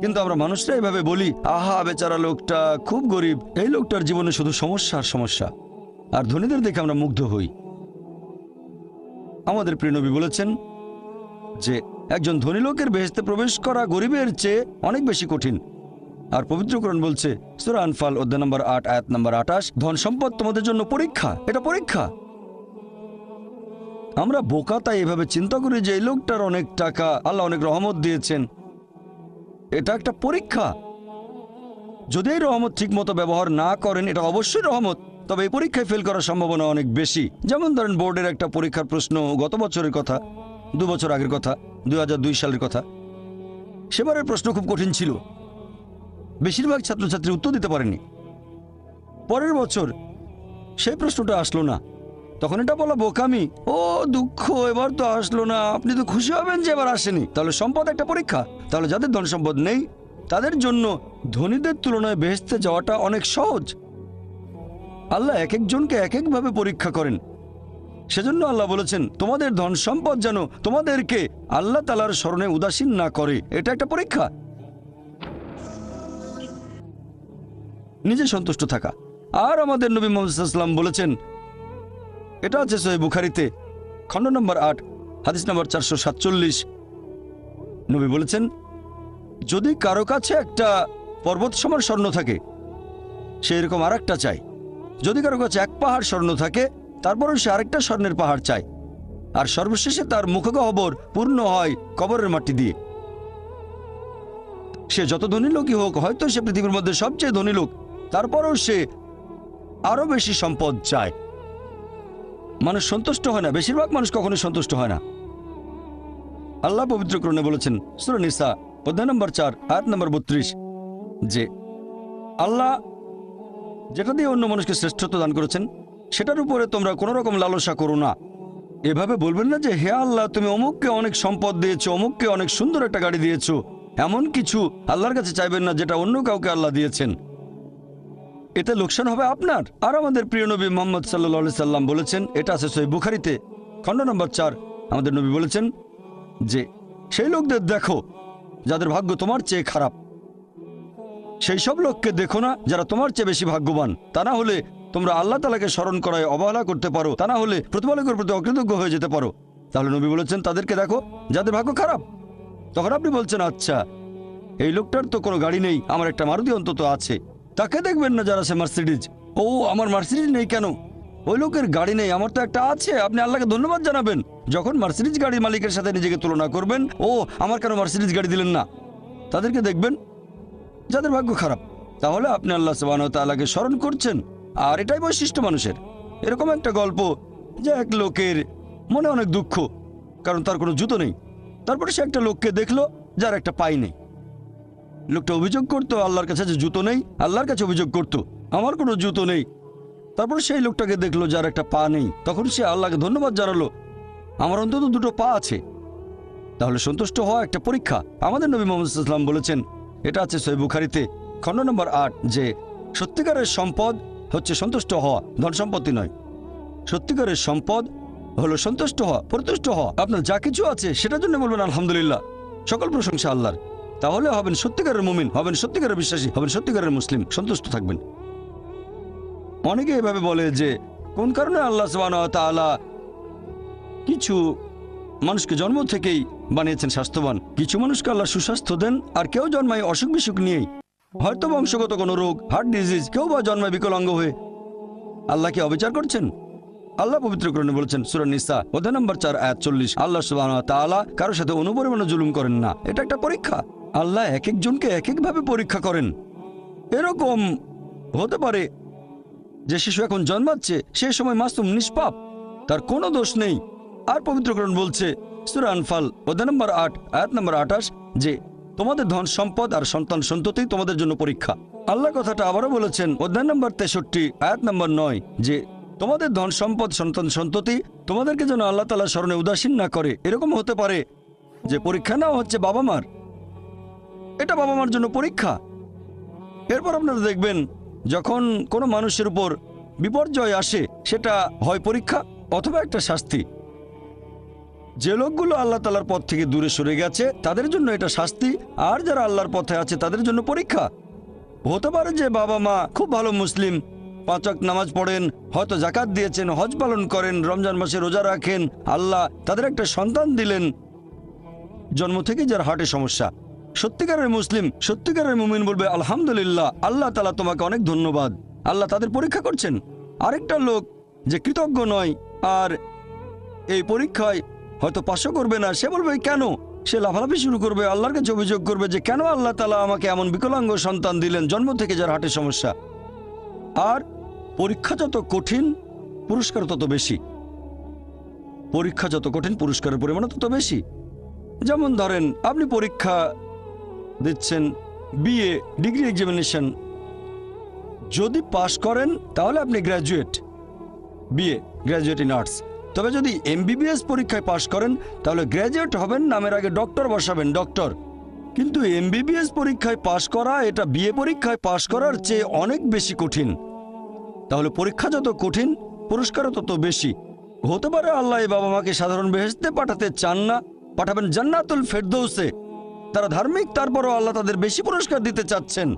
কিন্তু আমরা মানুষরা এভাবে বলি, আহা বেচারা লোকটা খুব গরিব, এই লোকটার জীবনে শুধু সমস্যা আর সমস্যা। আর ধনীদের দেখে আমরা মুগ্ধ হই। আমাদের প্রিয় নবী বলেছেন যে একজন ধনী লোকের বেহেশতে প্রবেশ করা গরিবের চেয়ে অনেক বেশি কঠিন। আর পবিত্র কোরআন বলছে সূরা আনফাল অধ্যায় নম্বর ৮ আয়াত নম্বর ২৮, ধন সম্পদ তোমাদের জন্য পরীক্ষা, এটা পরীক্ষা। আমরা বোকা তাই এভাবে চিন্তা করি যে এই লোকটার অনেক টাকা, আল্লাহ অনেক রহমত দিয়েছেন, এটা একটা পরীক্ষা। যদি এই রহমত ঠিক মতো ব্যবহার না করেন, এটা অবশ্যই রহমত, তবে এই পরীক্ষায় ফেল করার সম্ভাবনা অনেক বেশি। যেমন ধরেন বোর্ডের একটা পরীক্ষার প্রশ্ন, গত বছরের কথা, ২ বছর আগের কথা, ২০০২ সালের কথা। সেবারের প্রশ্ন খুব কঠিন ছিল, বেশিরভাগ ছাত্রছাত্রী উত্তর দিতে পারেনি। পরের বছর সেই প্রশ্নটা আসলো না, তখন এটা বলা বোকামি, ও দুঃখ, এবার তো আসলো না, আপনি তো খুশি হবেন যে এবার আসেনি। তাহলে সম্পদ একটা পরীক্ষা। তাহলে যাদের ধন সম্পদ নেই তাদের জন্য ধনীদের তুলনায় বেহেশতে যাওয়াটা অনেক সহজ। আল্লাহ এক একজনকে এক একভাবে পরীক্ষা করেন। সেজন্য আল্লাহ বলেছেন তোমাদের ধন সম্পদ যেন তোমাদেরকে আল্লাহ তাআলার স্মরণে উদাসীন না করে, এটা একটা পরীক্ষা। নিজে সন্তুষ্ট থাকা। আর আমাদের নবী মুহাম্মদ সাল্লাল্লাহু আলাইহি ওয়াসাল্লাম বলেছেন, এটা আছে সহিহ বুখারীতে খণ্ড নম্বর ৮ হাদিস নম্বর ৪৪৭। নবী বলেছেন, যদি কারো কাছে একটা পর্বত সমান স্বর্ণ থাকে, সে এরকম আর একটা চায়। যদি কারো কাছে এক পাহাড় স্বর্ণ থাকে, তারপরও সে আরেকটা স্বর্ণের পাহাড় চায়। আর সর্বশেষে তার মুখগহ্বর পূর্ণ হয় কবরের মাটি দিয়ে। সে যত ধনী লোকই হোক, হয়তো সে পৃথিবীর মধ্যে সবচেয়ে ধনী লোক, তারপরও সে আরো বেশি সম্পদ চায়। মানুষ সন্তুষ্ট হয় না, বেশিরভাগ মানুষ কখনোই সন্তুষ্ট হয় না। আল্লাহ পবিত্র কোরআনে বলেছেন সূরা নিসা অধ্যায় নম্বর ৪ আয়াত নম্বর ৩২ যে আল্লাহ যেটা দিয়ে অন্য মানুষকে শ্রেষ্ঠত্ব দান করেছেন সেটার উপরে তোমরা কোনো রকম লালসা করো না। এভাবে বলবেন না যে হে আল্লাহ, তুমি অমুককে অনেক সম্পদ দিয়েছো, অমুককে অনেক সুন্দর একটা গাড়ি দিয়েছো, এমন কিছু আল্লাহর কাছে চাইবেন না যেটা অন্য কাউকে আল্লাহ দিয়েছেন। এতে লোকসান হবে আপনার। আর আমাদের প্রিয় নবী মুহাম্মদ সাল্লাল্লাহু আলাইহি সাল্লাম বলেছেন, এটা আছে সহিহ বুখারীতে খণ্ড নম্বর ৪, আমাদের নবী বলেছেন যে সেই লোকদের দেখো যাদের ভাগ্য তোমার চেয়ে খারাপ, সেই সব লোককে দেখো না যারা তোমার চেয়ে বেশি ভাগ্যবান। তা না হলে তোমরা আল্লাহ তাআলাকে স্মরণ করায় অবহেলা করতে পারো, তা না হলে প্রতিপালকের প্রতি অকৃতজ্ঞ হয়ে যেতে পারো। তাহলে নবী বলেছেন তাদেরকে দেখো যাদের ভাগ্য খারাপ। তখন আপনি বলছেন, আচ্ছা এই লোকটার তো কোনো গাড়ি নেই, আমার একটা মারুতি অন্তত আছে। তাকে দেখবেন না যারা সে মার্সিডিজ, ও আমার মার্সিডিজ নেই কেন, ওই লোকের গাড়ি নেই, আমার তো একটা আছে। আপনি আল্লাহকে ধন্যবাদ জানাবেন। যখন মার্সিডিজ গাড়ির মালিকের সাথে নিজেকে তুলনা করবেন, ও আমার কেন মার্সিডিজ গাড়ি দিলেন না। তাদেরকে দেখবেন যাদের ভাগ্য খারাপ। তাহলে আপনি আল্লাহ সুবহানাহু ওয়া তাআলাকে স্মরণ করছেন। আর এটাই বৈশিষ্ট্য মানুষের। এরকম একটা গল্প যে এক লোকের মনে অনেক দুঃখ, কারণ তার কোনো জুতো নেই। তারপরে সে একটা লোককে দেখলো যার একটা পাই নেই। লোকটা অভিযোগ করতো আল্লাহর কাছে যে জুতো নেই, আল্লাহর কাছে অভিযোগ করতো আমার কোনো জুতো নেই। তারপর সেই লোকটাকে দেখলো যার একটা পা নেই, তখন সে আল্লাহকে ধন্যবাদ জানালো, আমার অন্তত দুটো পা আছে। তাহলে সন্তুষ্ট হওয়া একটা পরীক্ষা। আমাদের নবী মুহাম্মদ সাল্লাল্লাহু আলাইহি ওয়াসাল্লাম বলেছেন, এটা আছে সহিহ বুখারীতে খণ্ড নম্বর ৮ যে সত্যিকারের সম্পদ হচ্ছে সন্তুষ্ট হওয়া, ধন সম্পত্তি নয়। সত্যিকারের সম্পদ হলো সন্তুষ্ট হওয়া, পরিতুষ্ট হওয়া। আপনার যা কিছু আছে সেটার জন্য বলবেন আলহামদুলিল্লাহ, সকল প্রশংসা আল্লাহর। তাহলে হবেন সত্যিকারের মুমিন, হবেন সত্যিকারের বিশ্বাসী, হবেন সত্যিকারের মুসলিম, সন্তুষ্ট থাকবেন। অনেকে এভাবে বলে যে কোন কারণে আল্লাহ সুবহানাহু ওয়া তাআলা কিছু মানুষকে জন্ম থেকেই বানিয়েছেন স্বাস্থ্যবান, কিছু মানুষকে আল্লাহ সুস্বাস্থ্য দেন, আর কেউ জন্মায় অসুখ বিসুখ নিয়েই, হয়তো বংশগত কোনো রোগ, হার্ট ডিজিজ, কেউ বা জন্মায় বিকলাঙ্গ হয়ে। আল্লাহ কি অবিচার করছেন? আল্লাহ পবিত্র কোরআনে বলেছেন সূরা নিসা অধ্যায় নম্বর ৪ আয়াত ৪০, আল্লাহ সুবহানাহু ওয়া তাআলা কারোর সাথে অনুপরিমাণে জুলুম করেন না। এটা একটা পরীক্ষা। আল্লাহ এক একজনকে এক একভাবে পরীক্ষা করেন। এরকম হতে পারে যে শিশু এখন জন্মাচ্ছে, সে সময় মাসুম, নিষ্পাপ, তার কোনো দোষ নেই। আর পবিত্র কোরআন বলছে সূরা আনফাল অধ্যায় নম্বর ৮ আয়াত নম্বর ২৮ যে তোমাদের ধন সম্পদ আর সন্তান সন্ততি তোমাদের জন্য পরীক্ষা। আল্লাহ কথাটা আবারও বলেছেন অধ্যায় নম্বর ৬৩ আয়াত নম্বর ৯ যে তোমাদের ধন সম্পদ সন্তান সন্ততি তোমাদেরকে যেন আল্লাহ তাআলার স্মরণে উদাসীন না করে। এরকম হতে পারে যে পরীক্ষা নেওয়া হচ্ছে বাবা মার, এটা বাবা মার জন্য পরীক্ষা। এরপর আপনারা দেখবেন যখন কোনো মানুষের উপর বিপর্যয় আসে, সেটা হয় পরীক্ষা অথবা একটা শাস্তি। যে লোকগুলো আল্লাহ তাআলার পথ থেকে দূরে সরে গেছে তাদের জন্য এটা শাস্তি, আর যারা আল্লাহর পথে আছে তাদের জন্য পরীক্ষা। হতে পারে যে বাবা মা খুব ভালো মুসলিম, 5 ওয়াক্ত নামাজ পড়েন, হয়তো জাকাত দিয়েছেন, হজ পালন করেন, রমজান মাসে রোজা রাখেন, আল্লাহ তাদের একটা সন্তান দিলেন জন্ম থেকে যার হার্টের সমস্যা। সত্যিকারের মুসলিম, সত্যিকারের মুমিন বলবে আলহামদুলিল্লাহ, আল্লাহ তাআলা তোমাকে অনেক ধন্যবাদ, আল্লাহ তাদের পরীক্ষা করছেন। আরেকটা লোক যে কৃতজ্ঞ নয় আর এই পরীক্ষায় হয়তো পাশও করবে না, সে বলবে কেন, সে লাফালাফি শুরু করবে, আল্লাহর কাছে অভিযোগ করবে যে কেন আল্লাহ তাআলা আমাকে এমন বিকলাঙ্গ সন্তান দিলেন জন্ম থেকে যার হার্টের সমস্যা। আর পরীক্ষা যত কঠিন পুরস্কার তত বেশি, পরীক্ষা যত কঠিন পুরস্কারের পরিমাণ তত বেশি। যেমন ধরেন আপনি পরীক্ষা দিচ্ছেন বিএ ডিগ্রি এক্সামিনেশন, যদি পাশ করেন তাহলে আপনি graduate, BA graduate in arts. তবে যদি এমবিবিএস পরীক্ষায় পাশ করেন তাহলে গ্র্যাজুয়েট হবেন, নামের আগে ডক্টর বসাবেন, ডক্টর। কিন্তু এমবিবিএস পরীক্ষায় পাশ করা এটা বিএ পরীক্ষায় পাশ করার চেয়ে অনেক বেশি কঠিন। তাহলে পরীক্ষা যত কঠিন পুরস্কারও তত বেশি। হতে পারে আল্লাহ এই বাবা মাকে সাধারণ বেহেশতে পাঠাতে চান না, পাঠাবেন জান্নাতুল ফেরদৌসে। তারা ধার্মিক, তারপরও আল্লাহ তাদের বেশি পুরস্কার দিতে চাচ্ছেন।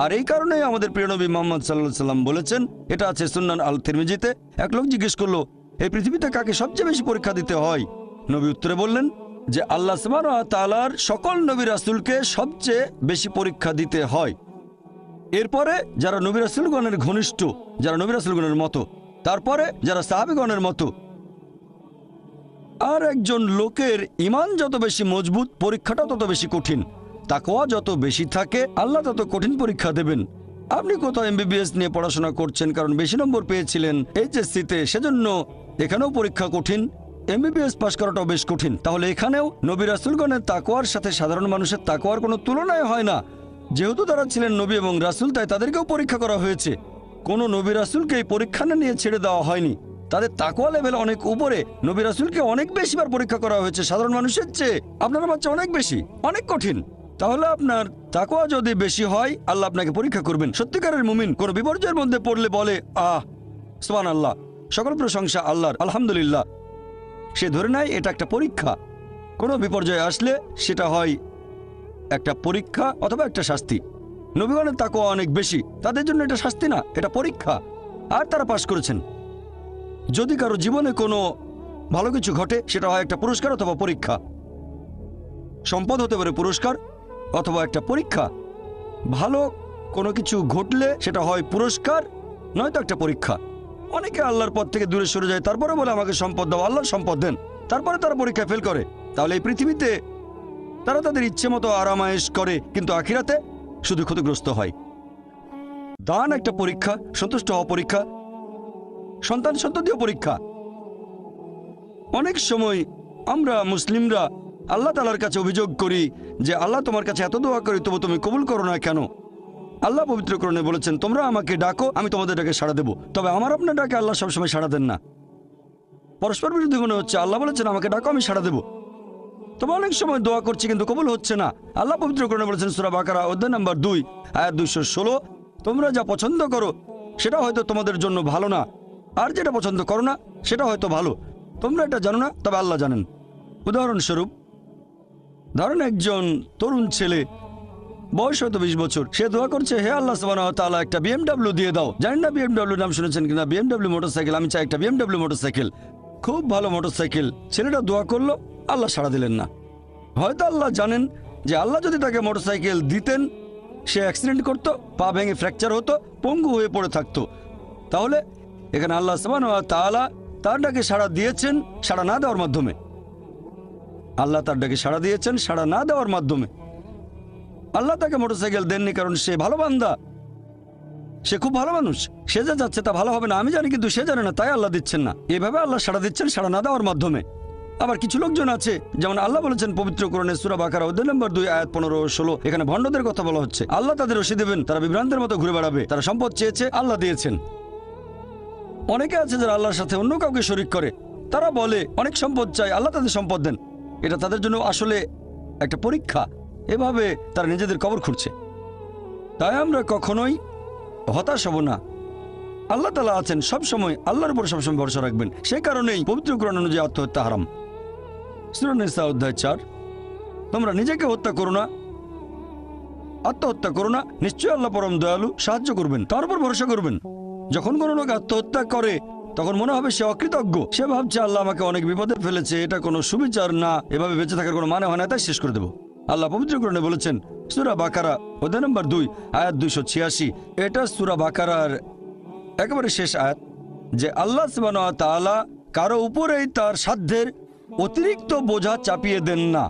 আর এই কারণেই আমাদের প্রিয় নবী মুহাম্মদ সাল্লাল্লাহু আলাইহি সাল্লাম বলেছেন, এটা আছে সুন্নান আল তিরমিজিতে, এক লোক জিজ্ঞেস করলো এই পৃথিবীতে কাকে সবচেয়ে বেশি পরীক্ষা দিতে হয়? নবী উত্তরে বললেন যে আল্লাহ সুবহানাহু ওয়া তাআলার সকল নবী রাসূলকে সবচেয়ে বেশি পরীক্ষা দিতে হয়। এরপরে যারা নবী রাসূলগণের ঘনিষ্ঠ, যারা নবী রাসূলগণের মতো, তারপরে যারা সাহাবীগণের মতো। আর একজন লোকের ঈমান যত বেশি মজবুত পরীক্ষাটা তত বেশি কঠিন। তাকওয়া যত বেশি থাকে আল্লাহ তত কঠিন পরীক্ষা দেবেন। আপনি কোথাও এমবিবিএস নিয়ে পড়াশোনা করছেন কারণ বেশি নম্বর পেয়েছিলেন এইচএসসিতে, সেজন্য এখানেও পরীক্ষা কঠিন। এমবিবিএস পাশ করাটাও বেশ কঠিন। তাহলে এখানেও নবী রাসূলগণের তাকওয়ার সাথে সাধারণ মানুষের তাকওয়ার কোনো তুলনায় হয় না। যেহেতু তারা ছিলেন নবী এবং রাসূল, তাই তাদেরকেও পরীক্ষা করা হয়েছে। কোনো নবী রাসূলকে এই পরীক্ষা না নিয়ে ছেড়ে দেওয়া হয়নি। তাদের তাকওয়া লেভেল অনেক উপরে। নবী রাসূলকে অনেক বেশিবার পরীক্ষা করা হয়েছে সাধারণ মানুষের চেয়ে। আপনার বাচ্চা অনেক বেশি, অনেক কঠিন। তাহলে আপনার তাকওয়া যদি বেশি হয় আল্লাহ আপনাকে পরীক্ষা করবেন। সত্যিকারের মুমিন কোনো বিপর্যয়ের মধ্যে পড়লে বলে সুবহানাল্লাহ, সকল প্রশংসা আল্লাহর, আলহামদুলিল্লাহ। সে ধরে নেয় এটা একটা পরীক্ষা। কোনো বিপর্যয় আসলে সেটা হয় একটা পরীক্ষা অথবা একটা শাস্তি। নবীগণের তাকওয়া অনেক বেশি, তাদের জন্য এটা শাস্তি না, এটা পরীক্ষা। আর তারা পাশ করেছেন। যদি কারো জীবনে কোনো ভালো কিছু ঘটে সেটা হয় একটা পুরস্কার অথবা পরীক্ষা। সম্পদ হতে পারে পুরস্কার অথবা একটা পরীক্ষা। ভালো কোনো কিছু ঘটলে সেটা হয় পুরস্কার নয়তো একটা পরীক্ষা। অনেকে আল্লাহর পথ থেকে দূরে সরে যায়, তারপরে বলে আমাকে সম্পদ দাও, আল্লাহর সম্পদ দেন, তারপরে তারা পরীক্ষা ফেল করে। তাহলে এই পৃথিবীতে তারা তাদের ইচ্ছে মতো আরামায়েশ করে, কিন্তু আখিরাতে শুধু ক্ষতিগ্রস্ত হয়। দান একটা পরীক্ষা, সন্তুষ্ট হওয়া পরীক্ষা, সন্তান সন্ততিও পরীক্ষা। অনেক সময় আমরা মুসলিমরা আল্লাহ তাআলার কাছে অভিযোগ করি যে আল্লাহ তোমার কাছে এত দোয়া করি তবু তুমি কবুল করো না কেন? আল্লাহ পবিত্র কোরআনে বলেছেন তোমরা আমাকে ডাকো আমি তোমাদের ডাকে সাড়া দেব। তবে আমার আপনার ডাকে আল্লাহ সবসময় সাড়া দেন না। পরস্পর বিরোধী মনে হচ্ছে। আল্লাহ বলেছেন আমাকে ডাকো আমি সাড়া দেব, তবে অনেক সময় দোয়া করছি কিন্তু কবুল হচ্ছে না। আল্লাহ পবিত্র কোরআনে বলেছেন সূরা বাকারা অধ্যায় নম্বর 2 আয়াত 216, তোমরা যা পছন্দ করো সেটা হয়তো তোমাদের জন্য ভালো না, আর যেটা পছন্দ করো না সেটা হয়তো ভালো। তোমরা এটা জানো না, তবে আল্লাহ জানেন। উদাহরণস্বরূপ ধরেন একজন তরুণ ছেলে, বয়স হয়তো 20 বছর, সে দোয়া করছে হে আল্লাহ সুবহানাহু ওয়া তাআলা একটা বিএমডব্লিউ দিয়ে দাও। জানেন না বিএমডব্লিউ নাম শুনেছেন কিনা? বিএমডব্লিউ মোটরসাইকেল, আমি চাই একটা বিএমডব্লিউ মোটরসাইকেল, খুব ভালো মোটরসাইকেল। ছেলেটা দোয়া করলো, আল্লাহ সাড়া দিলেন না। হয়তো আল্লাহ জানেন যে আল্লাহ যদি তাকে মোটরসাইকেল দিতেন সে অ্যাক্সিডেন্ট করতো, পা ভেঙে ফ্র্যাকচার হতো, পঙ্গু হয়ে পড়ে থাকতো। তাহলে এখানে আল্লাহ সুবহানাহু ওয়া তাআলা তার ডাকে সাড়া দিয়েছেন সাড়া না দেওয়ার মাধ্যমে। আল্লাহ তার ডাকে সাড়া দিয়েছেন সাড়া না দেওয়ার মাধ্যমে। আল্লাহ তাকে মোটরসাইকেল দেননি কারণ সে ভালো বান্দা, সে খুব ভালো মানুষ, সে যা যাচ্ছে তা ভালো হবে না আমি জানি, কিন্তু সে জানে না তাই আল্লাহ দিচ্ছেন না। এভাবে আল্লাহ সাড়া দিচ্ছেন সাড়া না দেওয়ার মাধ্যমে। আবার কিছু লোকজন আছে, যেমন আল্লাহ বলেছেন পবিত্র কোরআনে সূরা বাকারা অধ্যায় নম্বর 2 আয়াত 15 ও 16, এখানে ভণ্ডদের কথা বলা হচ্ছে। আল্লাহ তাদের রশি দেবেন, তারা বিভ্রান্তের মতো ঘুরে বেড়াবে। তারা সম্পদ চেয়েছে, আল্লাহ দিয়েছেন। অনেকে আছে যারা আল্লাহর সাথে অন্য কাউকে শরীক করে, তারা বলে অনেক সম্পদ চাই, আল্লাহ তাদের সম্পদ দেন। এটা তাদের জন্য আসলে একটা পরীক্ষা। এভাবে তারা নিজেদের কবর খুঁড়ছে। তাই আমরা কখনোই হতাশ হব না। আল্লাহ তাআলা আছেন সব সময়, আল্লাহর উপর সবসময় ভরসা রাখবেন। সেই কারণেই পবিত্র কোরআন অনুযায়ী আত্মহত্যা হারাম। সূরা নিসা অধ্যায় 4, তোমরা নিজেকে হত্যা করো না, আত্মহত্যা করো না, নিশ্চয়ই আল্লাহ পরম দয়ালু, সাহায্য করবেন, তার উপর ভরসা করবেন। যখন কোনো লোক আত্মহত্যা করে তখন মনে হবে সে অকৃতজ্ঞ, সে ভাবছে আল্লাহ আমাকে অনেক বিপদে ফেলেছে, এটা কোনো সুবিচার না, এভাবে বেঁচে থাকার কোনো মানে হয় না, তাই শেষ করে দেবো। আল্লাহ পবিত্র কোরআনে বলেছেন সূরা বাকারা অধ্যায় নম্বর 2 আয়াত 286, এটা সূরা বাকারার একেবারে শেষ আয়াত, যে আল্লাহ সুবহানাহু ওয়া তাআলা কারো উপরেই তার সাধ্যের অতিরিক্ত বোঝা চাপিয়ে দেন না।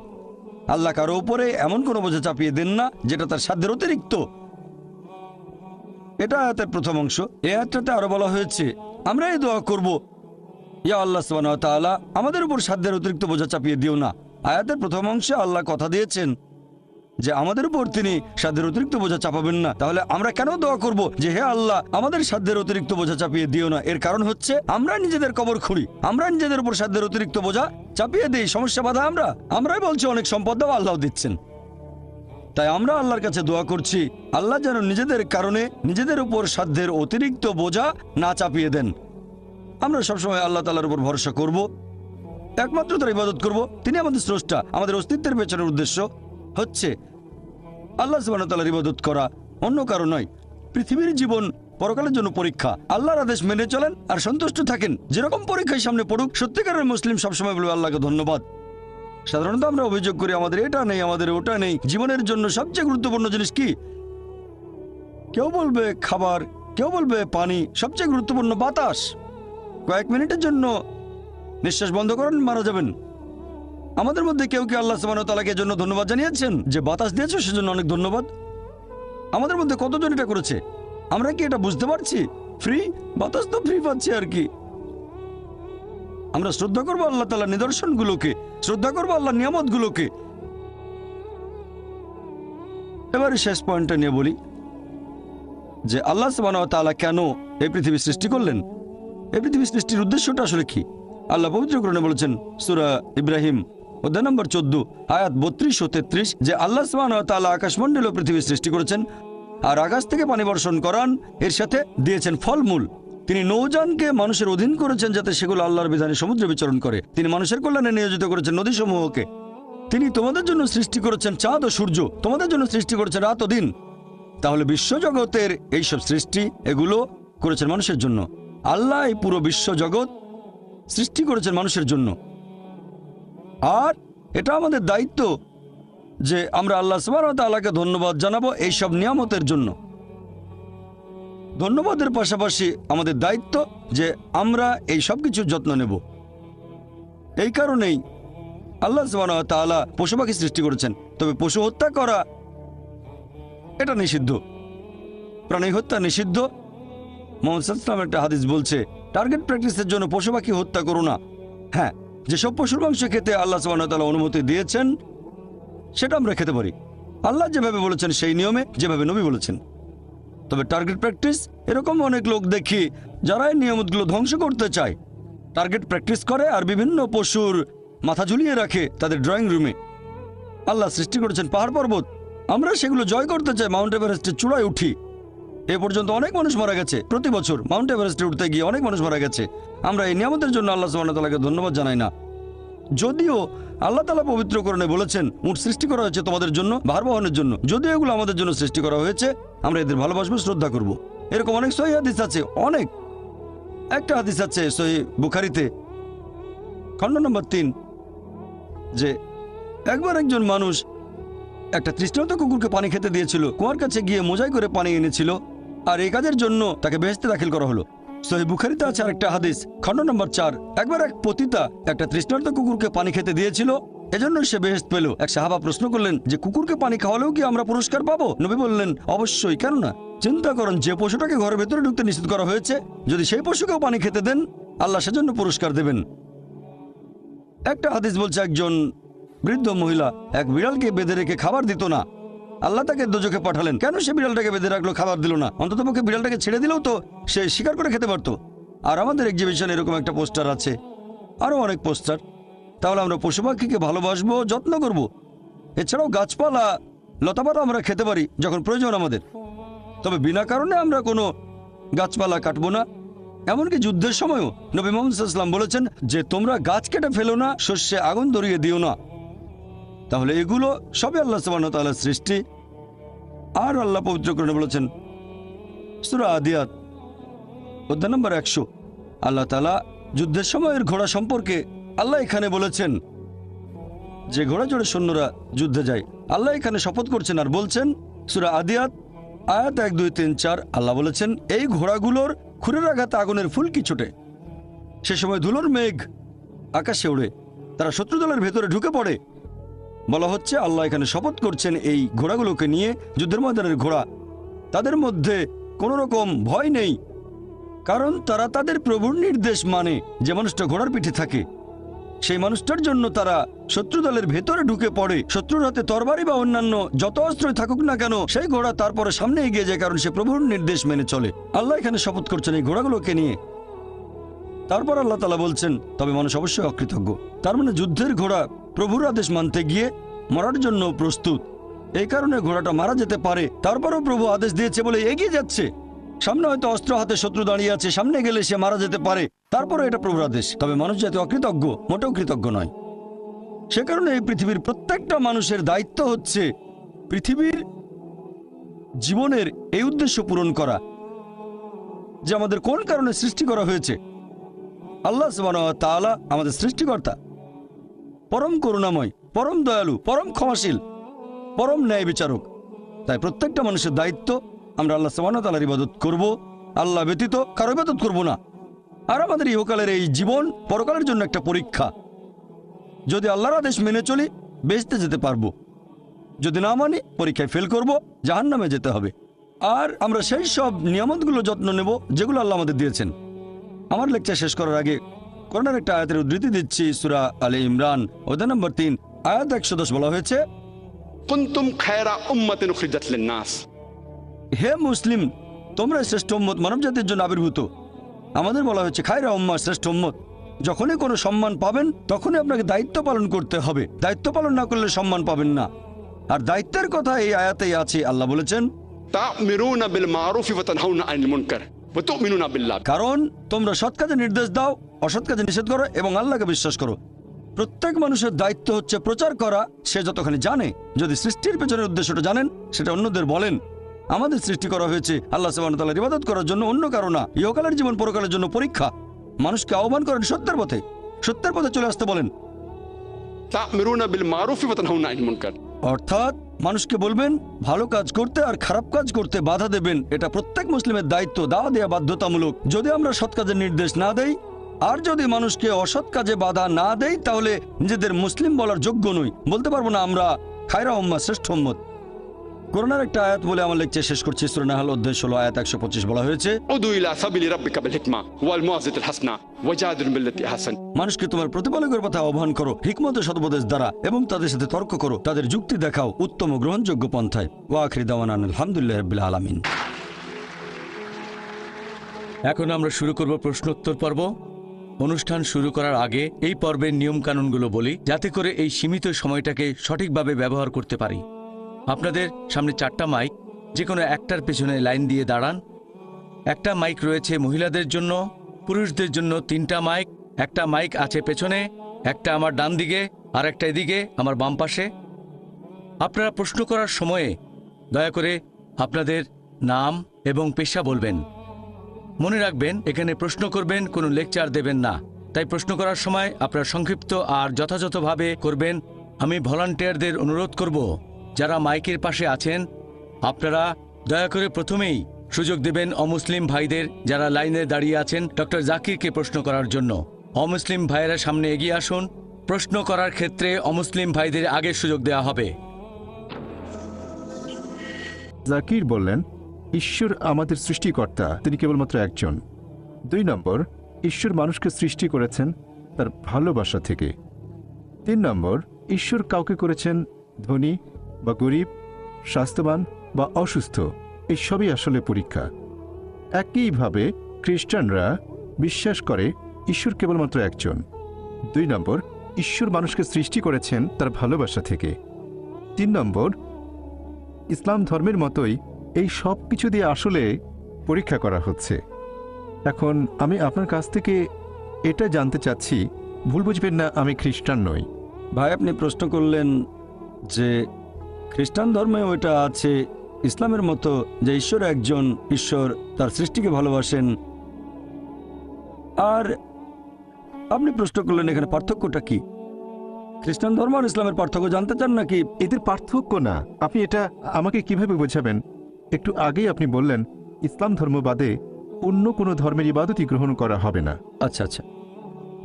আল্লাহ কারো উপরে এমন কোনো বোঝা চাপিয়ে দেন না যেটা তার সাধ্যের অতিরিক্ত। এটা আয়াতের প্রথম অংশ। এই আয়াতটাতে আরো বলা হয়েছে আমরা এই দোয়া করব, ইয়া আল্লাহ সুবহানাহু ওয়া তাআলা আমাদের উপর সাধ্যের অতিরিক্ত বোঝা চাপিয়ে দিও না। আয়াতের প্রথম অংশে আল্লাহ কথা দিয়েছেন যে আমাদের উপর তিনি সাধ্যের অতিরিক্ত বোঝা চাপাবেন না। তাহলে আমরা কেন দোয়া করব যে হে আল্লাহ আমাদের সাধ্যের অতিরিক্ত বোঝা চাপিয়ে দিও না? এর কারণ হচ্ছে আমরা নিজেদের কবর খুঁড়ি, আমরা নিজেদের উপর সাধ্যের অতিরিক্ত বোঝা চাপিয়ে দিই, সমস্যা বাধা আমরাই বলছি অনেক সম্পদ দাও, আল্লাহ দিচ্ছেন। তাই আমরা আল্লাহর কাছে দোয়া করছি আল্লাহ যেন নিজেদের কারণে নিজেদের উপর সাধ্যের অতিরিক্ত বোঝা না চাপিয়ে দেন। আমরা সবসময় আল্লাহ তাআলার উপর ভরসা করব, একমাত্র তার ইবাদত করব, তিনি আমাদের স্রষ্টা। আমাদের অস্তিত্বের পেছনের উদ্দেশ্য হচ্ছে আল্লাহ সুবহানাহু ওয়া তাআলার ইবাদত করা, অন্য কারো নয়। পৃথিবীর জীবন পরকালের জন্য পরীক্ষা, আল্লাহর আদেশ মেনে চলেন আর সন্তুষ্ট থাকেন। যেরকম পরীক্ষায় সামনে পড়ুক, সত্যিকারের মুসলিম সবসময় বলবে আল্লাহকে ধন্যবাদ। সাধারণত আমরা অভিযোগ করি আমাদের এটা নেই, আমাদের ওটা নেই। জীবনের জন্য সবচেয়ে গুরুত্বপূর্ণ জিনিস কি? কেউ বলবে খাবার, কেউ বলবে পানি, সবচেয়ে গুরুত্বপূর্ণ বাতাস। কয়েক মিনিটের জন্য নিঃশ্বাস বন্ধ করেন, মারা যাবেন। আমাদের মধ্যে কেউ কি আল্লাহ সুবহানাহু ওয়া তাআলাকে জন্য ধন্যবাদ জানিয়েছেন যে বাতাস দিয়েছো সেজন্য অনেক ধন্যবাদ? আমাদের মধ্যে কতজন এটা করেছে? আমরা কি এটা বুঝতে পারছি? ফ্রি বাতাস তো ফ্রি পাচ্ছি আর কি। আমরা শ্রদ্ধা করবো আল্লাহ তাআলার নিদর্শনগুলোকে, শ্রদ্ধা করবো আল্লাহর নিয়ামতগুলোকে। এবারে শেষ পয়েন্টটা নিয়ে বলি যে আল্লাহ সুবহানাহু ওয়া তাআলা কেন এই পৃথিবী সৃষ্টি করলেন, এই পৃথিবী সৃষ্টির উদ্দেশ্যটা আসলে কি? আল্লাহ পবিত্র কোরআনে বলেছেন সূরা ইব্রাহিম অধ্যায় নম্বর 14 আয়াত 32 ও 33 যে আল্লাহ সুবহানাহু ওয়া তাআলা আকাশমণ্ডল ও পৃথিবী সৃষ্টি করেছেন আর আকাশ থেকে পানি বর্ষণ করান, এর সাথে দিয়েছেন ফলমূল। তিনি নৌযানকে মানুষের অধীন করেছেন যাতে সেগুলো আল্লাহর বিধানে সমুদ্রে বিচরণ করে। তিনি মানুষের কল্যাণে নিয়োজিত করেছেন নদীসমূহকে। তিনি তোমাদের জন্য সৃষ্টি করেছেন চাঁদ ও সূর্য, তোমাদের জন্য সৃষ্টি করেছেন রাত ও দিন। তাহলে বিশ্বজগতের এইসব সৃষ্টি এগুলো করেছেন মানুষের জন্য। আল্লাহ এই পুরো বিশ্বজগৎ সৃষ্টি করেছেন মানুষের জন্য। আর এটা আমাদের দায়িত্ব যে আমরা আল্লাহ সুবহানাহু ওয়া তাআলাকে ধন্যবাদ জানাবো এইসব নিয়ামতের জন্য। ধন্যবাদের পাশাপাশি আমাদের দায়িত্ব যে আমরা এই সব কিছুর যত্ন নেব। এই কারণেই আল্লাহ সুবহানাহু ওয়া তাআলা পশু পাখি সৃষ্টি করেছেন। তবে পশু হত্যা করা এটা নিষিদ্ধ, প্রাণী হত্যা নিষিদ্ধ। মুহাম্মদ সাল্লাল্লাহু আলাইহি ওয়াসাল্লাম একটা হাদিস বলছে টার্গেট প্র্যাকটিসের জন্য পশু পাখি হত্যা করো না। হ্যাঁ, যেসব পশুর মাংস খেতে আল্লাহ সুবহানাহু ওয়া তাআলা অনুমতি দিয়েছেন সেটা আমরা খেতে পারি, আল্লাহ যেভাবে বলেছেন সেই নিয়মে, যেভাবে নবী বলেছেন। তবে টার্গেট প্র্যাকটিস, এরকম অনেক লোক দেখি যারা এই নিয়মগুলো ধ্বংস করতে চায়, টার্গেট প্র্যাকটিস করে আর বিভিন্ন পশুর মাথা ঝুলিয়ে রাখে তাদের ড্রয়িং রুমে। আল্লাহ সৃষ্টি করেছেন পাহাড় পর্বত, আমরা সেগুলো জয় করতে চাই, মাউন্ট এভারেস্টের চূড়ায় উঠি। এ পর্যন্ত অনেক মানুষ মারা গেছে, প্রতি বছর মাউন্ট এভারেস্টে উঠতে গিয়ে অনেক মানুষ মারা গেছে। আমরা এই নিয়ামতের জন্য আল্লাহ সুবহানাহু ওয়া তাআলাকে ধন্যবাদ জানাই না। যদিও আল্লাহ তাআলা পবিত্র কোরআনে বলেছেন উট সৃষ্টি করা হয়েছে তোমাদের জন্য, ভার বহনের জন্য। যদিও এগুলো আমাদের জন্য সৃষ্টি করা হয়েছে, আমরা এদের ভালোবাসবো, শ্রদ্ধা করব। এরকম অনেক সহিহ হাদিস আছে, অনেক। একটা হাদিস আছে সহিহ বুখারীতে খণ্ড নম্বর 3 যে একবার একজন মানুষ একটা তৃষ্ণার্ত কুকুরকে পানি খেতে দিয়েছিল, কুয়ার কাছে গিয়ে মোজাই করে পানি এনেছিল, আর এই কাজের জন্য তাকে বেহেশতে দাখিল করা হলো। সহিহ বুখারীতে আছে আরেকটা হাদিস খণ্ড নম্বর 4 একবার এক পতিতা একটা তৃষ্ণার্ত কুকুরকে পানি খেতে দিয়েছিল, এজন্য সে বেহেশত পেল। এক সাহাবা প্রশ্ন করলেন যে কুকুরকে পানি খাওয়ালেও কি আমরা পুরস্কার পাবো? নবী বললেন অবশ্যই, কেন না। চিন্তা করেন যে পশুটাকে ঘরের ভেতরে ঢুকতে নিষেধ করা হয়েছে, যদি সেই পশুকেও পানি খেতে দেন আল্লাহ সেজন্য পুরস্কার দেবেন। একটা হাদিস বলছে একজন বৃদ্ধ মহিলা এক বিড়ালকে বেঁধে রেখে খাবার দিত না, আল্লাহ তাকে দোজখে পাঠালেন। কেন সে বিড়ালটাকে বেঁধে রাখলো, খাবার দিল না? অন্ততপক্ষে বিড়ালটাকে ছেড়ে দিলেও তো সে শিকার করে খেতে পারতো। আর আমাদের এক্সিবিশনে এরকম একটা পোস্টার আছে, আরো অনেক পোস্টার। তাহলে আমরা পশু পাখিকে ভালোবাসবো, যত্ন করব। এছাড়াও গাছপালা লতাপাতা আমরা খেতে পারি যখন প্রয়োজন আমাদের, তবে বিনা কারণে আমরা কোনো গাছপালা কাটবো না, এমনকি যুদ্ধের সময়ও নবী মুহাম্মদ সাল্লাল্লাহু আলাইহি ওয়াসাল্লাম বলেছেন যে তোমরা গাছ কেটে ফেলো না, শস্যে আগুন ধরিয়ে দিও না। তাহলে এগুলো সবই আল্লাহ সুবহানাহু ওয়া তাআলার সৃষ্টি। আর আল্লাহ পবিত্র কোরআনে বলেছেন সূরা আদিয়াত অধ্যায় নম্বর 100, আল্লাহ তাআলা যুদ্ধের সময়ের ঘোড়া সম্পর্কে আল্লাহ এখানে বলেছেন যে ঘোড়া জোড়ে সৈন্যরা যুদ্ধে যায়। আল্লাহ এখানে শপথ করছেন আর বলছেন সূরা আদিয়াত আয়াত 1, 2, 3, 4 আল্লাহ বলেছেন এই ঘোড়াগুলোর খুরের আঘাতে আগুনের ফুলকি ছোটে, সে সময় ধুলোর মেঘ আকাশে ওড়ে, তারা শত্রু দলের ভেতরে ঢুকে পড়ে। বলা হচ্ছে আল্লাহ এখানে শপথ করছেন এই ঘোড়াগুলোকে নিয়ে, যুদ্ধের ময়দানের ঘোড়া, তাদের মধ্যে কোনো রকম ভয় নেই, কারণ তারা তাদের প্রভুর নির্দেশ মানে। যে মানুষটা ঘোড়ার পিঠে থাকে সেই মানুষটার জন্য তারা শত্রু দলের ভেতরে ঢুকে পড়ে। শত্রুর হাতে তরবারি বা অন্যান্য যত অস্ত্রই থাকুক না কেন, সেই ঘোড়া তারপরে সামনে এগিয়ে যায়, কারণ সে প্রভুর নির্দেশ মেনে চলে। আল্লাহ এখানে শপথ করছেন এই ঘোড়াগুলোকে নিয়ে। তারপর আল্লাহ তাআলা বলছেন তবে মানুষ অবশ্যই অকৃতজ্ঞ। তার মানে যুদ্ধের ঘোড়া প্রভুর আদেশ মানতে গিয়ে মরার জন্য প্রস্তুত। এই কারণে ঘোড়াটা মারা যেতে পারে, তারপরও প্রভু আদেশ দিয়েছে বলে এগিয়ে যাচ্ছে। সামনে হয়তো অস্ত্র হাতে শত্রু দাঁড়িয়ে আছে, সামনে গেলে সে মারা যেতে পারে, তারপরও এটা প্রভুর আদেশ। তবে মানুষ জাতি অকৃতজ্ঞ, মোটেও কৃতজ্ঞ নয়। সে কারণে এই পৃথিবীর প্রত্যেকটা মানুষের দায়িত্ব হচ্ছে পৃথিবীর জীবনের এই উদ্দেশ্য পূরণ করা যে আমাদের কোন কারণে সৃষ্টি করা হয়েছে। আল্লাহ সুবহানাহু ওয়া তাআলা আমাদের সৃষ্টিকর্তা, পরম করুণাময়, পরম দয়ালু, পরম ক্ষমাশীল, পরম ন্যায় বিচারক। তাই প্রত্যেকটা মানুষের দায়িত্ব আমরা আল্লাহ সুবহানাহু ওয়া তাআলার ইবাদত করব, আল্লাহ ব্যতীত কারো ইবাদত করব না। আর আমাদের ইহকালের এই জীবন পরকালের জন্য একটা পরীক্ষা। যদি আল্লাহর আদেশ মেনে চলি বেহেশতে যেতে পারবো, যদি না মানি পরীক্ষায় ফেল করব, জাহান্নামে যেতে হবে। আর আমরা সেই সব নিয়ামতগুলো যত্ন নেব যেগুলো আল্লাহ আমাদের দিয়েছেন। আমার লেকচার শেষ করার আগে কোরআনের একটা আয়াতের উদ্ধৃতি দিচ্ছি। সূরা আলে ইমরান অধ্যায় নম্বর 3 আয়াত 110 বলা হয়েছে, কুনতুম খায়রা উম্মাতিন উখরিজাত লিন-নাস, হে মুসলিম তোমরা শ্রেষ্ঠ উম্মত, মানব জাতির জন্য আবির্ভূত। আমাদের বলা হয়েছে খায়রা উম্মাহ, শ্রেষ্ঠ উম্মত। যখনই কোনো সম্মান পাবেন তখনই আপনাকে দায়িত্ব পালন করতে হবে, দায়িত্ব পালন না করলে সম্মান পাবেন না। আর দায়িত্বের কথা এই আয়াতেই আছে। আল্লাহ বলেছেন তা'মিরুনা বিল মারুফি ওয়া তানহাউনা আনিল মুনকার ওয়া তু'মিনুনা বিল্লাহ, কারণ তোমরা সৎ কাজে নির্দেশ দাও, অসৎ কাজে নিষেধ করো এবং আল্লাহকে বিশ্বাস করো। প্রত্যেক মানুষের দায়িত্ব হচ্ছে প্রচার করা, সে যতখানি জানে। যদি সৃষ্টির পেছনের উদ্দেশ্যটা জানেন সেটা অন্যদের বলেন। আমাদের সৃষ্টি করা হয়েছে আল্লাহ সুবহানাহু ওয়া তাআলার ইবাদত করার জন্য, অন্য কারো না। ইহকালের জীবন পরকালের জন্য পরীক্ষা। মানুষকে আহ্বান করেন সত্যের পথে, সত্যের পথে চলে আসতে বলেন। তা'মিরুনা বিল মারুফি ওয়া তানহাউনা আনিল মুনকার, অর্থাৎ মানুষকে বলবেন ভালো কাজ করতে আর খারাপ কাজ করতে বাধা দেবেন। এটা প্রত্যেক মুসলিমের দায়িত্ব, দাওয়া দেয়া বাধ্যতামূলক। যদি আমরা সৎ কাজের নির্দেশ না দেই আর যদি মানুষকে অসৎ কাজে বাধা না দেই তাহলে নিজেদের মুসলিম বলার যোগ্য নই, বলতে পারবো না আমরা খায়রা উম্মাহ, শ্রেষ্ঠ উম্মত। কোরআনের একটা আয়াত বলে আমার লেকচার শেষ করছি। সূরা নাহল অধ্যায় 16 আয়াত 125 বলা হয়েছে, উদু ইলা সাবিলি রাব্বিকা বিল হিকমা ওয়াল মুআযিজাতিল হাসানা ওয়াজাদিল বিল্লাতি আহসান, মানুষকে তোমার প্রতিপালকের কথা আহ্বান করো হিকমত ও সদুপদেশ দ্বারা এবং তাদের সাথে তর্ক করো, তাদের যুক্তি দেখাও উত্তম ও গ্রহণযোগ্য পন্থায়। ওয়া আখিরি দাওয়ানা আলহামদুলিল্লাহি রাব্বিল আলামিন। এখন আমরা শুরু করব প্রশ্নোত্তর পর্ব। অনুষ্ঠান শুরু করার আগে এই পর্বের নিয়মকানুনগুলো বলি, যাতে করে এই সীমিত সময়টাকে সঠিকভাবে ব্যবহার করতে পারি। আপনাদের সামনে 4টা মাইক, যে কোনো একটার পেছনে লাইন দিয়ে দাঁড়ান। একটা মাইক রয়েছে মহিলাদের জন্য, পুরুষদের জন্য 3টা মাইক। একটা মাইক আছে পেছনে, একটা আমার ডান দিকে আর একটা এদিকে আমার বাম পাশে। আপনারা প্রশ্ন করার সময়ে দয়া করে আপনাদের নাম এবং পেশা বলবেন। মনে রাখবেন, এখানে প্রশ্ন করবেন, কোনো লেকচার দেবেন না। তাই প্রশ্ন করার সময় আপনারা সংক্ষিপ্ত আর যথাযথভাবে করবেন। আমি ভলান্টিয়ারদের অনুরোধ করব, যারা মাইকের পাশে আছেন আপনারা দয়া করে প্রথমেই সুযোগ দেবেন অমুসলিম ভাইদের, যারা লাইনে দাঁড়িয়ে আছেন ডক্টর জাকিরকে প্রশ্ন করার জন্য। অমুসলিম ভাইয়েরা সামনে এগিয়ে আসুন। প্রশ্ন করার ক্ষেত্রে অমুসলিম ভাইদের আগে সুযোগ দেওয়া হবে। জাকির বললেন, ঈশ্বর আমাদের সৃষ্টিকর্তা, তিনি কেবলমাত্র একজন। 2 নম্বর, ঈশ্বর মানুষকে সৃষ্টি করেছেন তার ভালোবাসা থেকে। 3 নম্বর, ঈশ্বর কাউকে করেছেন ধনী বা গরিব, স্বাস্থ্যবান বা অসুস্থ, এই সবই আসলে পরীক্ষা। একইভাবে খ্রিস্টানরা বিশ্বাস করে ঈশ্বর কেবলমাত্র একজন। 2 নম্বর, ঈশ্বর মানুষকে সৃষ্টি করেছেন তার ভালোবাসা থেকে। 3 নম্বর, ইসলাম ধর্মের মতোই এই সব কিছু দিয়ে আসলে পরীক্ষা করা হচ্ছে। এখন আমি আপনার কাছ থেকে এটা জানতে চাচ্ছি, ভুল বুঝবেন না, আমি খ্রিস্টান নই। ভাই আপনি প্রশ্ন করলেন যে খ্রিস্টান ধর্মে ওইটা আছে ইসলামের মতো যে ঈশ্বর একজন, ঈশ্বর তার সৃষ্টিকে ভালোবাসেন, আর আপনি প্রশ্ন করলেন এখানে পার্থক্যটা কি? খ্রিস্টান ধর্ম আর ইসলামের পার্থক্য জানতে চান নাকি? এদের পার্থক্য না, আপনি এটা আমাকে কিভাবে বোঝাবেন? একটু আগেই আপনি বললেন ইসলাম ধর্ম বাদে অন্য কোনো ধর্মের ইবাদতই গ্রহণ করা হবে না। আচ্ছা আচ্ছা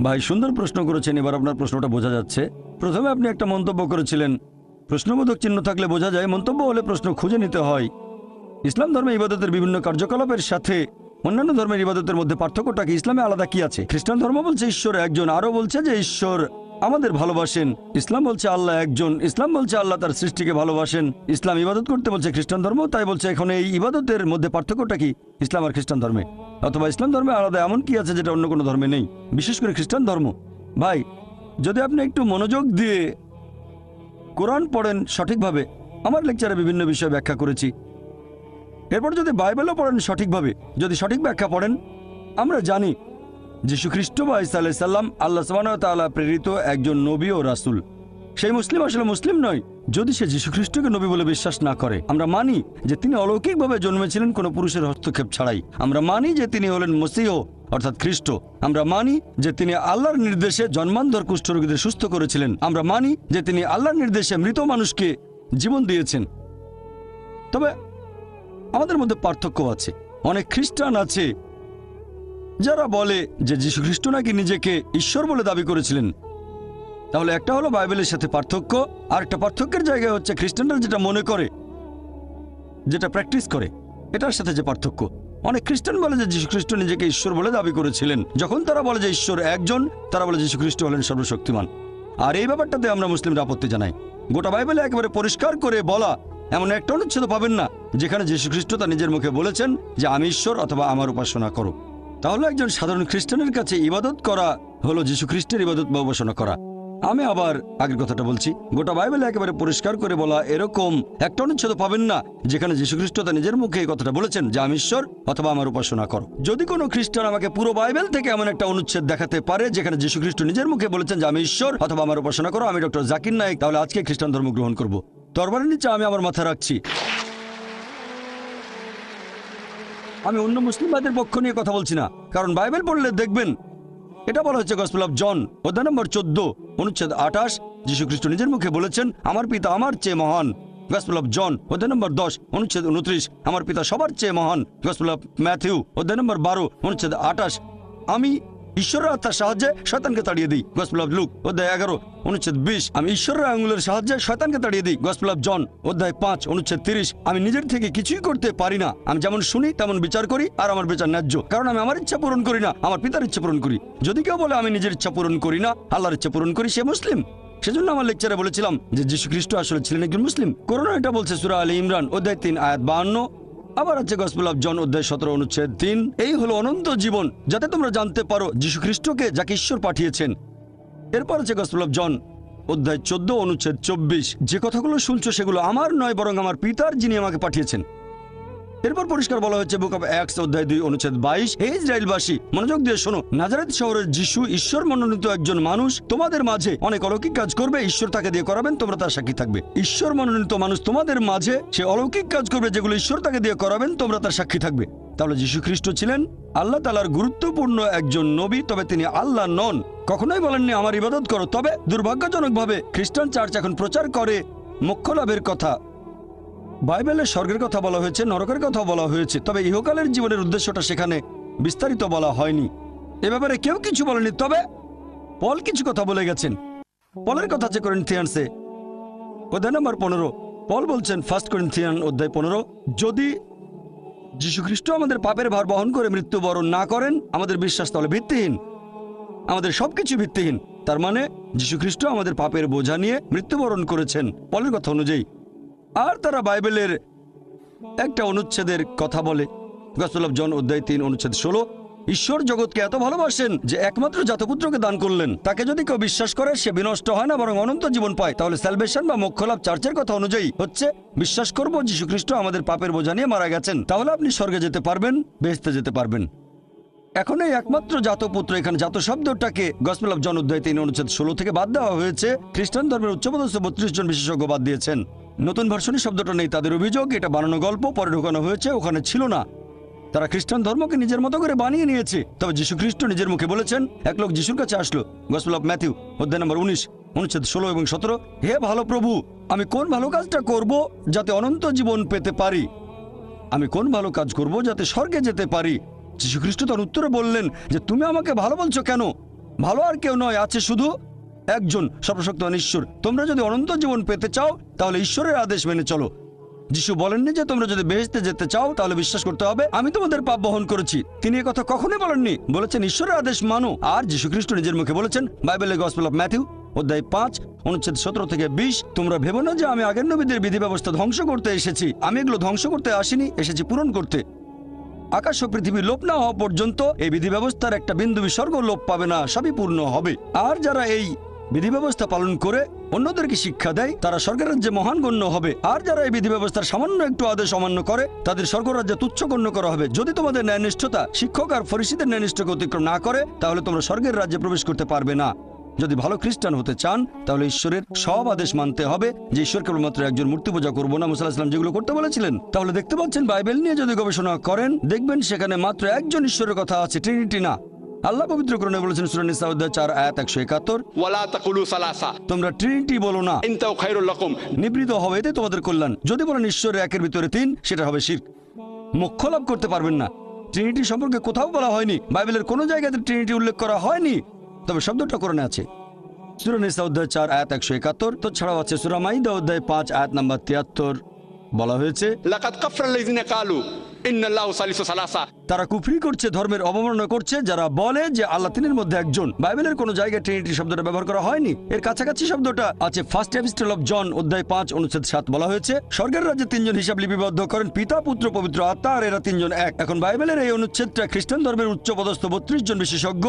ভাই, সুন্দর প্রশ্ন করেছেন। এবার আপনার প্রশ্নটা বোঝা যাচ্ছে। প্রথমে আপনি একটা মন্তব্য করেছিলেন, প্রশ্নবোধক চিহ্ন থাকলে বোঝা যায়, মন্তব্য হলে প্রশ্ন খুঁজে নিতে হয়। ইসলাম ধর্মে ইবাদতের বিভিন্ন কার্যকলাপের সাথে অন্যান্য ধর্মের ইবাদতের মধ্যে পার্থক্যটা কি, ইসলামে আলাদা কি আছে? খ্রিস্টান ধর্ম বলছে ঈশ্বর একজন, আরও বলছে যে ঈশ্বর আমাদের ভালোবাসেন। ইসলাম বলছে আল্লাহ একজন, ইসলাম বলছে আল্লাহ তার সৃষ্টিকে ভালোবাসেন। ইসলাম ইবাদত করতে বলছে খ্রিস্টান ধর্ম, তাই বলছে এখন এই ইবাদতের মধ্যে পার্থক্যটা কি ইসলাম আর খ্রিস্টান ধর্মে? অথবা ইসলাম ধর্মে আলাদা এমন কি আছে যেটা অন্য কোনো ধর্মে নেই, বিশেষ করে খ্রিস্টান ধর্ম? ভাই, যদি আপনি একটু মনোযোগ দিয়ে কোরআন পড়েন সঠিকভাবে, আমার লেকচারে বিভিন্ন বিষয় ব্যাখ্যা করেছি, এরপর যদি বাইবেলও পড়েন সঠিকভাবে, যদি সঠিক ব্যাখ্যা পড়েন, আমরা জানি যীশু খ্রিস্ট বা ঈসা আলাইহিস সালাম আল্লাহ সুবহানাহু ওয়া তাআলা প্রেরিত একজন নবী ও রাসূল। সেই মুসলিম আসলে মুসলিম নয় যদি সে যীশু খ্রিস্টকে নবী বলে বিশ্বাস না করে। আমরা মানি যে তিনি অলৌকিকভাবে জন্মেছিলেন কোনো পুরুষের হস্তক্ষেপ ছাড়াই। আমরা মানি যে তিনি হলেন মসীহ অর্থাৎ খ্রিস্ট। আমরা মানি যে তিনি আল্লাহর নির্দেশে জন্মান্ধর কুষ্ঠরোগীদের সুস্থ করেছিলেন। আমরা মানি যে তিনি আল্লাহর নির্দেশে মৃত মানুষকে জীবন দিয়েছেন। তবে আমাদের মধ্যে পার্থক্য আছে। অনেক খ্রিস্টান আছে যারা বলে যে যীশু খ্রিস্ট নাকি নিজেকে ঈশ্বর বলে দাবি করেছিলেন। তাহলে একটা হলো বাইবেলের সাথে পার্থক্য, আর একটা পার্থক্যের জায়গায় হচ্ছে খ্রিস্টানরা যেটা মনে করে, যেটা প্র্যাকটিস করে, এটার সাথে যে পার্থক্য। অনেক খ্রিস্টান বলে যে যীশু খ্রিস্ট নিজেকে ঈশ্বর বলে দাবি করেছিলেন। যখন তারা বলে যে ঈশ্বর একজন, তারা বলে যীশু খ্রিস্ট হলেন সর্বশক্তিমান। আর এই ব্যাপারটাতে আমরা মুসলিমরা আপত্তি জানাই। গোটা বাইবেলে একেবারে পরিষ্কার করে বলা এমন একটা অনুচ্ছেদ পাবেন না যেখানে যীশু খ্রিস্ট তার নিজের মুখে বলেছেন যে আমি ঈশ্বর অথবা আমার উপাসনা করো। তাহলে একজন সাধারণ খ্রিস্টানের কাছে ইবাদত করা হলো যীশু খ্রিস্টের ইবাদত বা উপাসনা করা। আমি আবার আগের কথাটা বলছি, গোটা বাইবেলে একেবারে পরিষ্কার করে বলা এরকম একটা অনুচ্ছেদ পাবেন না যেখানে যীশু খ্রিস্ট তার নিজের মুখে এই কথাটা বলেছেন যে আমি ঈশ্বর অথবা আমার উপাসনা করো। যদি কোনো খ্রিস্টান আমাকে পুরো বাইবেল থেকে এমন একটা অনুচ্ছেদ দেখাতে পারে যেখানে যীশু খ্রিস্ট নিজের মুখে বলেছেন যে আমি ঈশ্বর অথবা আমার উপাসনা করো, আমি ডক্টর জাকির নায়েক, তাহলে আজকে খ্রিস্টান ধর্ম গ্রহণ করব। তরবারের নিচে আমি আমার মাথা রাখছি। আমি অন্য মুসলিমদের পক্ষ নিয়ে কথা বলছি না, কারণ বাইবেল পড়লে দেখবেন এটা বলা হচ্ছে গসপেল অফ জন অধ্যায় নম্বর 14 অনুচ্ছেদ 28, যীশু খ্রিস্ট নিজের মুখে বলেছেন আমার পিতা আমার চেয়ে মহান। গসপেল অফ জন অধ্যায় নম্বর 10 অনুচ্ছেদ 29, আমার পিতা সবার চেয়ে মহান। গসপেল অফ ম্যাথিউ অধ্যায় নম্বর 12 অনুচ্ছেদ 28, আমি ঈশ্বরের আত্মার সাহায্যে শয়তানকে তাড়িয়ে দিই। গসপেল অফ লুক অধ্যায় 11 অনুচ্ছেদ 20, আমি ঈশ্বরের আঙুলের সাহায্যে শয়তানকে তাড়িয়ে দিই। গসপেল অফ জন অধ্যায় 5 অনুচ্ছেদ 30, আমি নিজের থেকে কিছুই করতে পারি না, আমি যেমন শুনি তেমন বিচার করি, আর আমার বিচার ন্যায্য, কারণ আমি আমার ইচ্ছা পূরণ করি না, আমার পিতার ইচ্ছা পূরণ করি। যদি কেউ বলে আমি নিজের ইচ্ছা পূরণ করি না, আল্লাহর ইচ্ছা পূরণ করি, সে মুসলিম। সেজন্য আমার লেকচারে বলেছিলাম যে যীশু খ্রিস্ট আসলে ছিলেন একজন মুসলিম। কোরআন এটা বলছে সূরা আলে ইমরান অধ্যায় 3 আয়াত 52, আবার আছে গসপেল অফ জন অধ্যায় 17 অনুচ্ছেদ 3, এই হলো অনন্ত জীবন যাতে তোমরা জানতে পারো যীশু খ্রিস্টকে যাকে ঈশ্বর পাঠিয়েছেন। এরপর আছে গসপেল অফ জন অধ্যায় 14 অনুচ্ছেদ 24, যে কথাগুলো শুনছো সেগুলো আমার নয় বরং আমার পিতার যিনি আমাকে পাঠিয়েছেন। এরপর পরিষ্কার বলা হয়েছে বুক অফ অ্যাক্টস অধ্যায় 2 অনুচ্ছেদ 22, হে ইসরায়েলবাসী মনোযোগ দিয়ে শোনো, নাজারেত শহরের যিশু ঈশ্বর মনোনীত একজন মানুষ, তোমাদের মাঝে অনেক অলৌকিক কাজ করবে, ঈশ্বর তাকে দিয়ে করাবেন, তোমরা তার সাক্ষী থাকবে। ঈশ্বর মনোনীত মানুষ তোমাদের মাঝে সে অলৌকিক কাজ করবে যেগুলো ঈশ্বর তাকে দিয়ে করাবেন, তোমরা তার সাক্ষী থাকবে। তাহলে যীশু খ্রিস্ট ছিলেন আল্লাহ তাআলার গুরুত্বপূর্ণ একজন নবী, তবে তিনি আল্লাহ নন। কখনোই বলেননি আমার ইবাদত করো। তবে দুর্ভাগ্যজনকভাবে খ্রিস্টান চার্চ এখন প্রচার করে মোক্ষ লাভের কথা। বাইবেলে স্বর্গের কথা বলা হয়েছে, নরকের কথা বলা হয়েছে, তবে ইহকালের জীবনের উদ্দেশ্যটা সেখানে বিস্তারিত বলা হয়নি। এ ব্যাপারে কেউ কিছু বলেনি, তবে পল কিছু কথা বলে গেছেন। পলের কথা আছে করিন্থিয়ানসে অধ্যায় নম্বর 15, পল বলছেন 1 করিন্থিয়ান অধ্যায় 15, যদি যীশু খ্রিস্ট আমাদের পাপের ভার বহন করে মৃত্যুবরণ না করেন, আমাদের বিশ্বাস তাহলে ভিত্তিহীন, আমাদের সবকিছু ভিত্তিহীন। তার মানে যীশু খ্রিস্ট আমাদের পাপের বোঝা নিয়ে মৃত্যুবরণ করেছেন পলের কথা অনুযায়ী। আর তারা বাইবেলের একটা অনুচ্ছেদের কথা বলে, গসপেল অফ জন অধ্যায় 3 অনুচ্ছেদ 16, ঈশ্বর জগৎকে এত ভালোবাসেন যে একমাত্র জাতপুত্রকে দান করলেন, তাকে যদি কেউ বিশ্বাস করে সে বিনষ্ট হয় না বরং অনন্ত জীবন পায়। তাহলে স্যালভেশন বা মোক্ষলাভ চার্চের কথা অনুযায়ী হচ্ছে বিশ্বাস করব যীশু খ্রিস্ট আমাদের পাপের বোঝা নিয়ে মারা গেছেন, তাহলে আপনি স্বর্গে যেতে পারবেন, বেহেশতে যেতে পারবেন। এখন এই একমাত্র জাতপুত্র, এখানে জাত শব্দটাকে গসপেল অফ জন অধ্যায় 3 অনুচ্ছেদ 16 থেকে বাদ দেওয়া হয়েছে। খ্রিস্টান ধর্মের উচ্চপদস্থ 32 জন বিশেষজ্ঞ বাদ দিয়েছেন। নতুন ভার্সনে শব্দটা নেই, তাদের অভিযোগ এটা বানানো গল্প, পরে ঢোকানো হয়েছে, ওখানে ছিল না। তারা খ্রিস্টান ধর্মকে নিজের মতো করে বানিয়ে নিয়েছে। তবে যীশু খ্রিস্ট নিজের মুখে বলেছেন, এক লোক যিশুর কাছে আসলো, গসপেল অফ ম্যাথিউ অধ্যায় নম্বর 19 অনুচ্ছেদ 16 এবং 17, হে ভালো প্রভু, আমি কোন ভালো কাজটা করব যাতে অনন্ত জীবন পেতে পারি? আমি কোন ভালো কাজ করব যাতে স্বর্গে যেতে পারি? যীশু খ্রিস্ট তার উত্তরে বললেন যে তুমি আমাকে ভালো বলছো কেন? ভালো আর কেউ নয়, আছে শুধু একজন, সর্বশক্তিমান ঈশ্বর। তোমরা যদি অনন্ত জীবন পেতে চাও তাহলে ঈশ্বরের আদেশ মেনে চলো। যিশু বলেননি যে তোমরা যদি বেহেশতে যেতে চাও তাহলে বিশ্বাস করতে হবে আমি তোমাদের পাপ বহন করেছি। তিনি এই কথা কখনোই বলেননি, বলেছেন ঈশ্বরের আদেশ মানো। আর যীশু খ্রিস্ট নিজের মুখে বলেছেন বাইবেলের গসপেল অফ ম্যাথিউ অধ্যায় 5 অনুচ্ছেদ 17 থেকে 20, তোমরা ভেবো না যে আমি আগের নবীদের বিধি ব্যবস্থা ধ্বংস করতে এসেছি। আমি এগুলো ধ্বংস করতে আসিনি, এসেছি পূরণ করতে। আকাশ ও পৃথিবী লোপ না হওয়া পর্যন্ত এই বিধি ব্যবস্থার একটা বিন্দু বিসর্গ লোপ পাবে না, সবই পূর্ণ হবে। আর যারা এই বিধি ব্যবস্থা পালন করে অন্যদেরকে শিক্ষা দেয় তারা স্বর্গের রাজ্যে মহান গণ্য হবে। আর যারা এই বিধি ব্যবস্থার সামান্য একটু আদেশ অমান্য করে তাদের স্বর্গরাজ্যে তুচ্ছ গণ্য করা হবে। যদি তোমাদের ন্যায়নিষ্ঠতা শিক্ষক আর ফরিসীদের ন্যায়নিষ্ঠকে অতিক্রম না করে তাহলে তোমরা স্বর্গের রাজ্যে প্রবেশ করতে পারবে না। যদি ভালো খ্রিস্টান হতে চান তাহলে ঈশ্বরের সব আদেশ মানতে হবে, যে ঈশ্বর কেবলমাত্র একজন, মূর্তি পূজা করবো না, মুসা আলাইহিস সালাম যেগুলো করতে বলেছিলেন। তাহলে দেখতে পাচ্ছেন বাইবেল নিয়ে যদি গবেষণা করেন দেখবেন সেখানে মাত্র একজন ঈশ্বরের কথা আছে, ট্রিনিটি না। আল্লাহ পবিত্র কোরআনে বলেছেন সূরা নিসা অধ্যায় 4 আয়াত 171, ولا تقولوا ثلاثة তোমরা ট্রিনিটি বলো না, انتهوا خير لكم। নিবৃত হবে, এতে তোমাদের কল্যাণ। যদি বলেন ঈশ্বরের একের ভিতরে 3, সেটা হবে শিরক, মোক্ষ লাভ করতে পারবেন না। ট্রিনিটি সম্পর্কে কোথাও বলা হয়নি, বাইবেলের কোনো জায়গাতে ট্রিনিটি উল্লেখ করা হয়নি, তবে শব্দটা কোরআনে আছে। সূরা নিসা অধ্যায় 4 আয়াত 171, তো ছাড়াও আছে সূরা মাইদা অধ্যায় 5 আয়াত নাম্বার 73, বলা হয়েছে لقد كفر الذين قالوا ان الله ثالث ثلاثة। তারা কুফরি করছে, ধর্মের অবমাননা করছে যারা বলে যে আল্লাহ তিনের মধ্যে একজন। বাইবেলের কোনো জায়গায় ট্রিনিটি শব্দটা ব্যবহার করা হয়নি। এর কাছাকাছি শব্দটা আছে ফার্স্ট এপিস্টল অফ জন অধ্যায় 5 অনুচ্ছেদ 7, বলা হয়েছে স্বর্গের রাজ্যে 3 জন হিসাব লিপিবদ্ধ করেন, পিতা পুত্র পবিত্র আত্মা, আর এরা 3 জন এক। এখন বাইবেলের এই অনুচ্ছেদটা খ্রিস্টান ধর্মের উচ্চপদস্থ 32 জন বিশেষজ্ঞ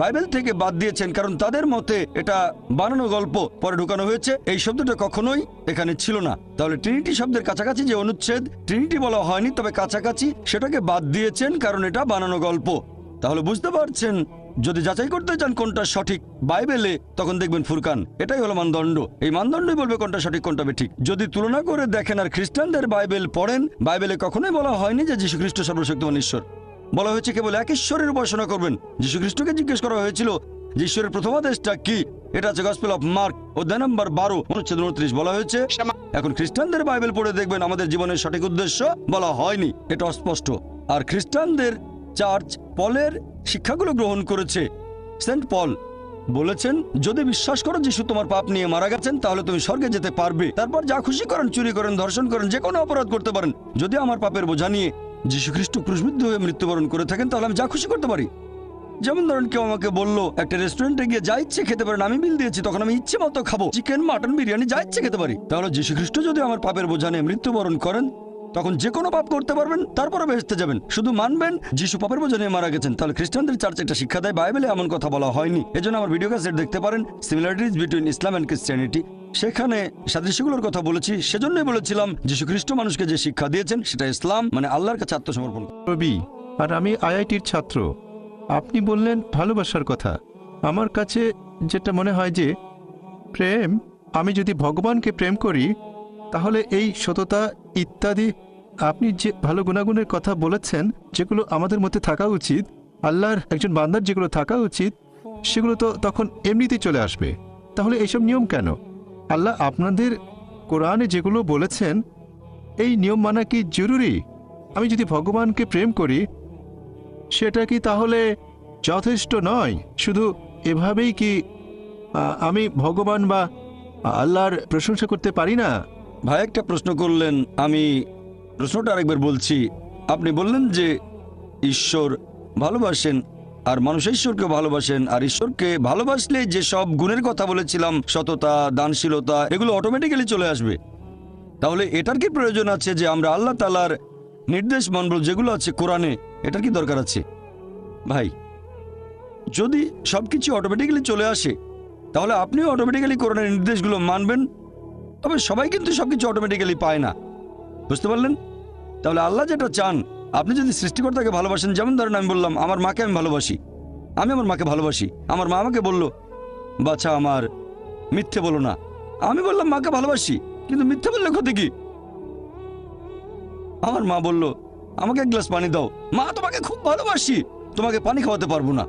বাইবেল থেকে বাদ দিয়েছেন, কারণ তাদের মতে এটা বানানো গল্প, পরে ঢুকানো হয়েছে। এই শব্দটা কখনোই এখানে ছিল না। তাহলে ট্রিনিটি শব্দের কাছাকাছি যে অনুচ্ছেদ ট্রিনিটি বলা হয়নি, তবে কাছাকাছি, সেটাকে বাদ দিয়েছেন কারণ এটা বানানো গল্প। তাহলে বুঝতে পারছেন, যদি যাচাই করতে চান কোনটা সঠিক বাইবেলে, তখন দেখবেন ফুরকান, এটাই হলো মানদণ্ড। এই মানদণ্ডই বলবে কোনটা সঠিক কোনটা বেঠিক। যদি তুলনা করে দেখেন আর খ্রিস্টানদের বাইবেল পড়েন, বাইবেলে কখনোই বলা হয়নি যে যীশু খ্রিস্ট সর্বশক্তিমান ঈশ্বর। বলা হয়েছে কেবল এক ঈশ্বরের উপাসনা করবেন। যীশু খ্রিস্টকে জিজ্ঞেস করা হয়েছিল যে ঈশ্বরের প্রথম আদেশটা কি, এটা আছে গসপেল অফ মার্ক অধ্যায় নম্বর 12 অনুচ্ছেদ 29, বলা হয়েছে। এখন খ্রিস্টানদের বাইবেল পড়ে দেখবেন আমাদের জীবনের সঠিক উদ্দেশ্য বলা হয়নি, এটা অস্পষ্ট। আর খ্রিস্টানদের চার্চ পলের শিক্ষাগুলো গ্রহণ করেছে। সেন্ট পল বলেছেন যদি বিশ্বাস করো যিশু তোমার পাপ নিয়ে মারা গেছেন তাহলে তুমি স্বর্গে যেতে পারবে। তারপর যা খুশি করেন, চুরি করেন, ধর্ষণ করেন, যে কোনো অপরাধ করতে পারেন, যদি আমার পাপের বোঝা নিয়ে যীশু খ্রিস্ট ক্রুশবিদ্ধ হয়ে মৃত্যুবরণ করে থাকেন তাহলে আমি যা খুশি করতে পারি। যেমন ধরেন কেউ আমাকে বললো একটা রেস্টুরেন্টে গিয়ে যা ইচ্ছে খেতে পারেন, আমি বিল দিয়েছি, তখন আমি ইচ্ছে মতো খাবো, চিকেন, মাটন, বিরিয়ানি যা ইচ্ছে খেতে পারি। তাহলে যীশু খ্রিস্ট যদি আমার পাপের বোঝা নিয়ে মৃত্যুবরণ করেন তখন যে কোনো পাপ করতে পারবেন, তারপরে বেহেশতে যাবেন, শুধু মানবেন যিশু পাপের বোঝা নিয়ে মারা গেছেন। তাহলে খ্রিস্টানদের চার্চ এটা শিক্ষা দেয়, বাইবেলে এমন কথা বলা হয়নি। এজন্য আমার ভিডিও ক্যাসেট দেখতে পারেন, similarities between Islam and Christianity, সেখানে সাদৃশ্যগুলোর কথা বলেছি। সেজন্যই বলেছিলাম যীশু খ্রিস্ট মানুষকে যে শিক্ষা দিয়েছেন সেটা ইসলাম, মানে আল্লাহর কাছে আত্মসমর্পণ। রবি, আর আমি আইআইটির ছাত্র। আপনি বললেন ভালোবাসার কথা। আমার কাছে যেটা মনে হয় যে প্রেম, আমি যদি ভগবানকে প্রেম করি তাহলে এই সততা ইত্যাদি, আপনি যে ভালো গুণাগুণের কথা বলেছেন যেগুলো আমাদের মধ্যে থাকা উচিত, আল্লাহর একজন বান্দার যেগুলো থাকা উচিত, সেগুলো তো তখন এমনিতেই চলে আসবে। তাহলে এইসব নিয়ম কেন? আল্লাহ আপনাদের কোরআনে যেগুলো বলেছেন এই নিয়ম মানা কি জরুরি? আমি যদি ভগবানকে প্রেম করি সেটা কি তাহলে যথেষ্ট নয়? শুধু এভাবেই কি আমি ভগবান বা আল্লাহর প্রশংসা করতে পারি না? ভাই একটা প্রশ্ন করলেন, আমি প্রশ্নটা আরেকবার বলছি। আপনি বললেন যে ঈশ্বর ভালোবাসেন আর মানুষ ঈশ্বরকে ভালোবাসেন, আর ঈশ্বরকে ভালোবাসলে যে সব গুণের কথা বলেছিলাম, সততা, দানশীলতা, এগুলো অটোমেটিক্যালি চলে আসবে। তাহলে এটার কি প্রয়োজন আছে যে আমরা আল্লাহ তাআলার নির্দেশ মানব যেগুলো আছে কোরআনে? এটার কি দরকার আছে? ভাই, যদি সবকিছু অটোমেটিক্যালি চলে আসে তাহলে আপনিও অটোমেটিক্যালি কোরআনের নির্দেশগুলো মানবেন। তবে সবাই কিন্তু সবকিছু অটোমেটিক্যালি পায় না, বুঝতে পারলেন? তাহলে আল্লাহ যেটা চান আপনি যদি সৃষ্টিকর্তাকে ভালোবাসেন, যেমন ধরেন আমি বললাম আমার মাকে আমি ভালোবাসি, আমি আমার মাকে ভালোবাসি, আমার মা আমাকে বলল বাচ্চা আমার মিথ্যে বলো না, আমি বললাম মাকে ভালোবাসি, কিন্তু মিথ্যে বললে ক্ষতি কি? আমার মা বলল আমাকে এক গ্লাস পানি দাও, মা তোমাকে খুব ভালোবাসি, তোমাকে পানি খাওয়াতে পারবো না।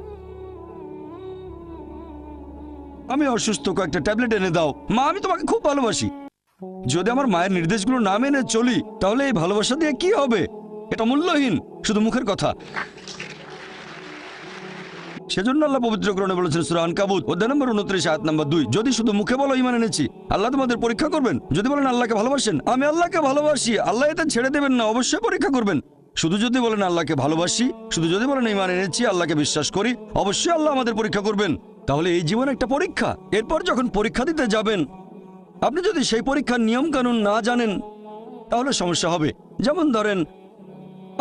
আমি অসুস্থ, কয়েকটা ট্যাবলেট এনে দাও, মা আমি তোমাকে খুব ভালোবাসি। যদি আমার মায়ের নির্দেশগুলো না মেনে চলি, তাহলে এই ভালোবাসা দিয়ে কি হবে? এটা মূল্যহীন, শুধু মুখের কথা। সেজন্য আল্লাহ পবিত্র কোরআনে বলেছেন সূরা আনকাবুত অধ্যায় নম্বর 29 আয়াত নম্বর 2, যদি শুধু মুখে বলো ঈমান এনেছি, আল্লাহ তোমাদের পরীক্ষা করবেন। যদি বলেন আল্লাহকে ভালোবাসেন, আমি আল্লাহকে ভালোবাসি, আল্লাহ এতে ছেড়ে দেবেন না, অবশ্যই পরীক্ষা করবেন। শুধু যদি বলেন আল্লাহকে ভালোবাসি, শুধু যদি বলেন ঈমান এনেছি, আল্লাহকে বিশ্বাস করি, অবশ্যই আল্লাহ আমাদের পরীক্ষা করবেন। তাহলে এই জীবন একটা পরীক্ষা। এরপর যখন পরীক্ষা দিতে যাবেন, আপনি যদি সেই পরীক্ষার নিয়ম কানুন না জানেন, তাহলে সমস্যা হবে। যেমন ধরেন